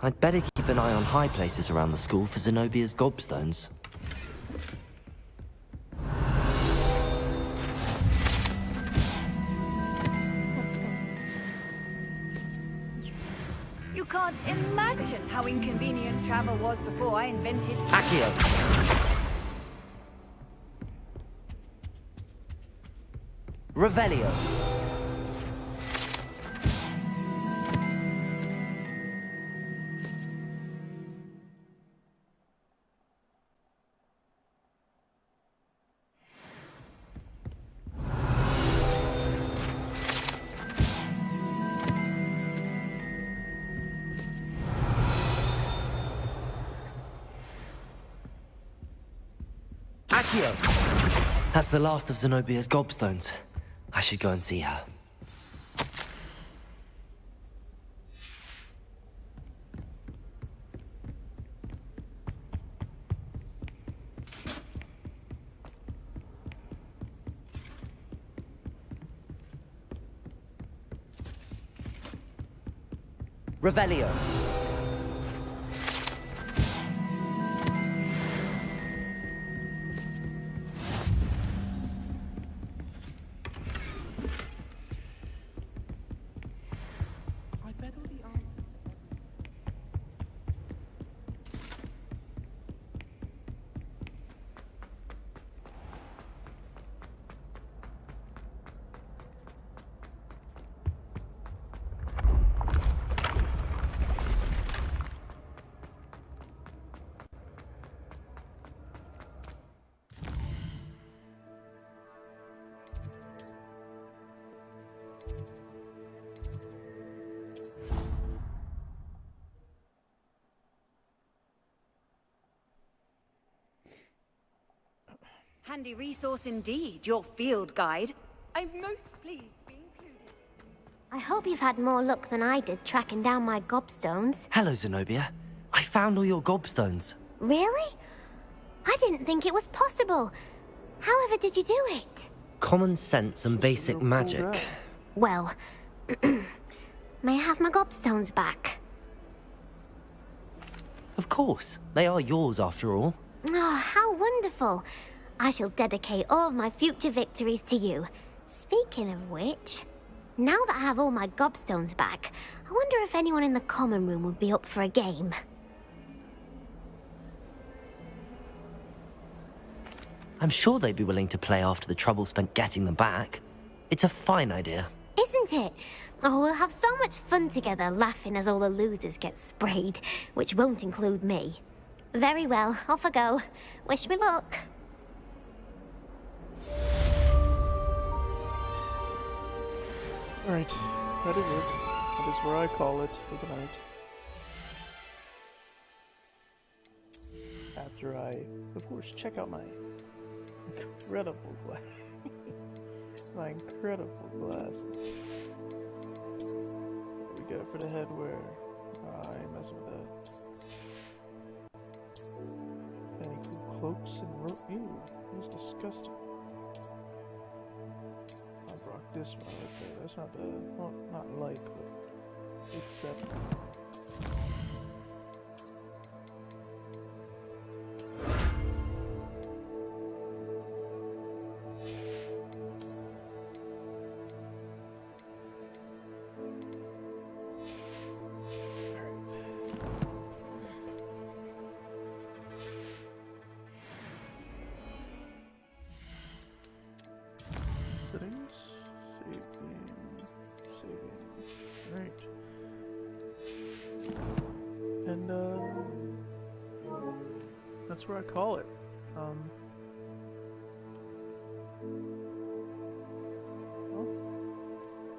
I'd better keep an eye on high places around the school for Zenobia's gobstones. You can't imagine how inconvenient travel was before I invented... Accio! Revelio! That's the last of Zenobia's gobstones. I should go and see her. Revelio. Handy resource indeed, your field guide. I'm most pleased to be included. I hope you've had more luck than I did tracking down my gobstones. Hello, Zenobia. I found all your gobstones. Really? I didn't think it was possible. However did you do it? Common sense and basic magic. Well, may I have my gobstones back? Of course. They are yours after all. Oh, how wonderful. I shall dedicate all of my future victories to you. Speaking of which, now that I have all my gobstones back, I wonder if anyone in the common room would be up for a game. I'm sure they'd be willing to play after the trouble spent getting them back. It's a fine idea. Isn't it? Oh, we'll have so much fun together, laughing as all the losers get sprayed, which won't include me. Very well, off I go. Wish me luck. Alright, that is it. That is where I call it for the night. After I, of course, check out my incredible my incredible glasses. What we got for the headwear? I ain't messing with that. Any cool cloaks and rope? Ew, that's disgusting. I rock this one right there. That's not the, well, not like, but except. Settings, saving, right, and that's where I call it. Well,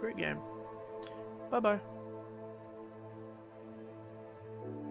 great game. Bye bye.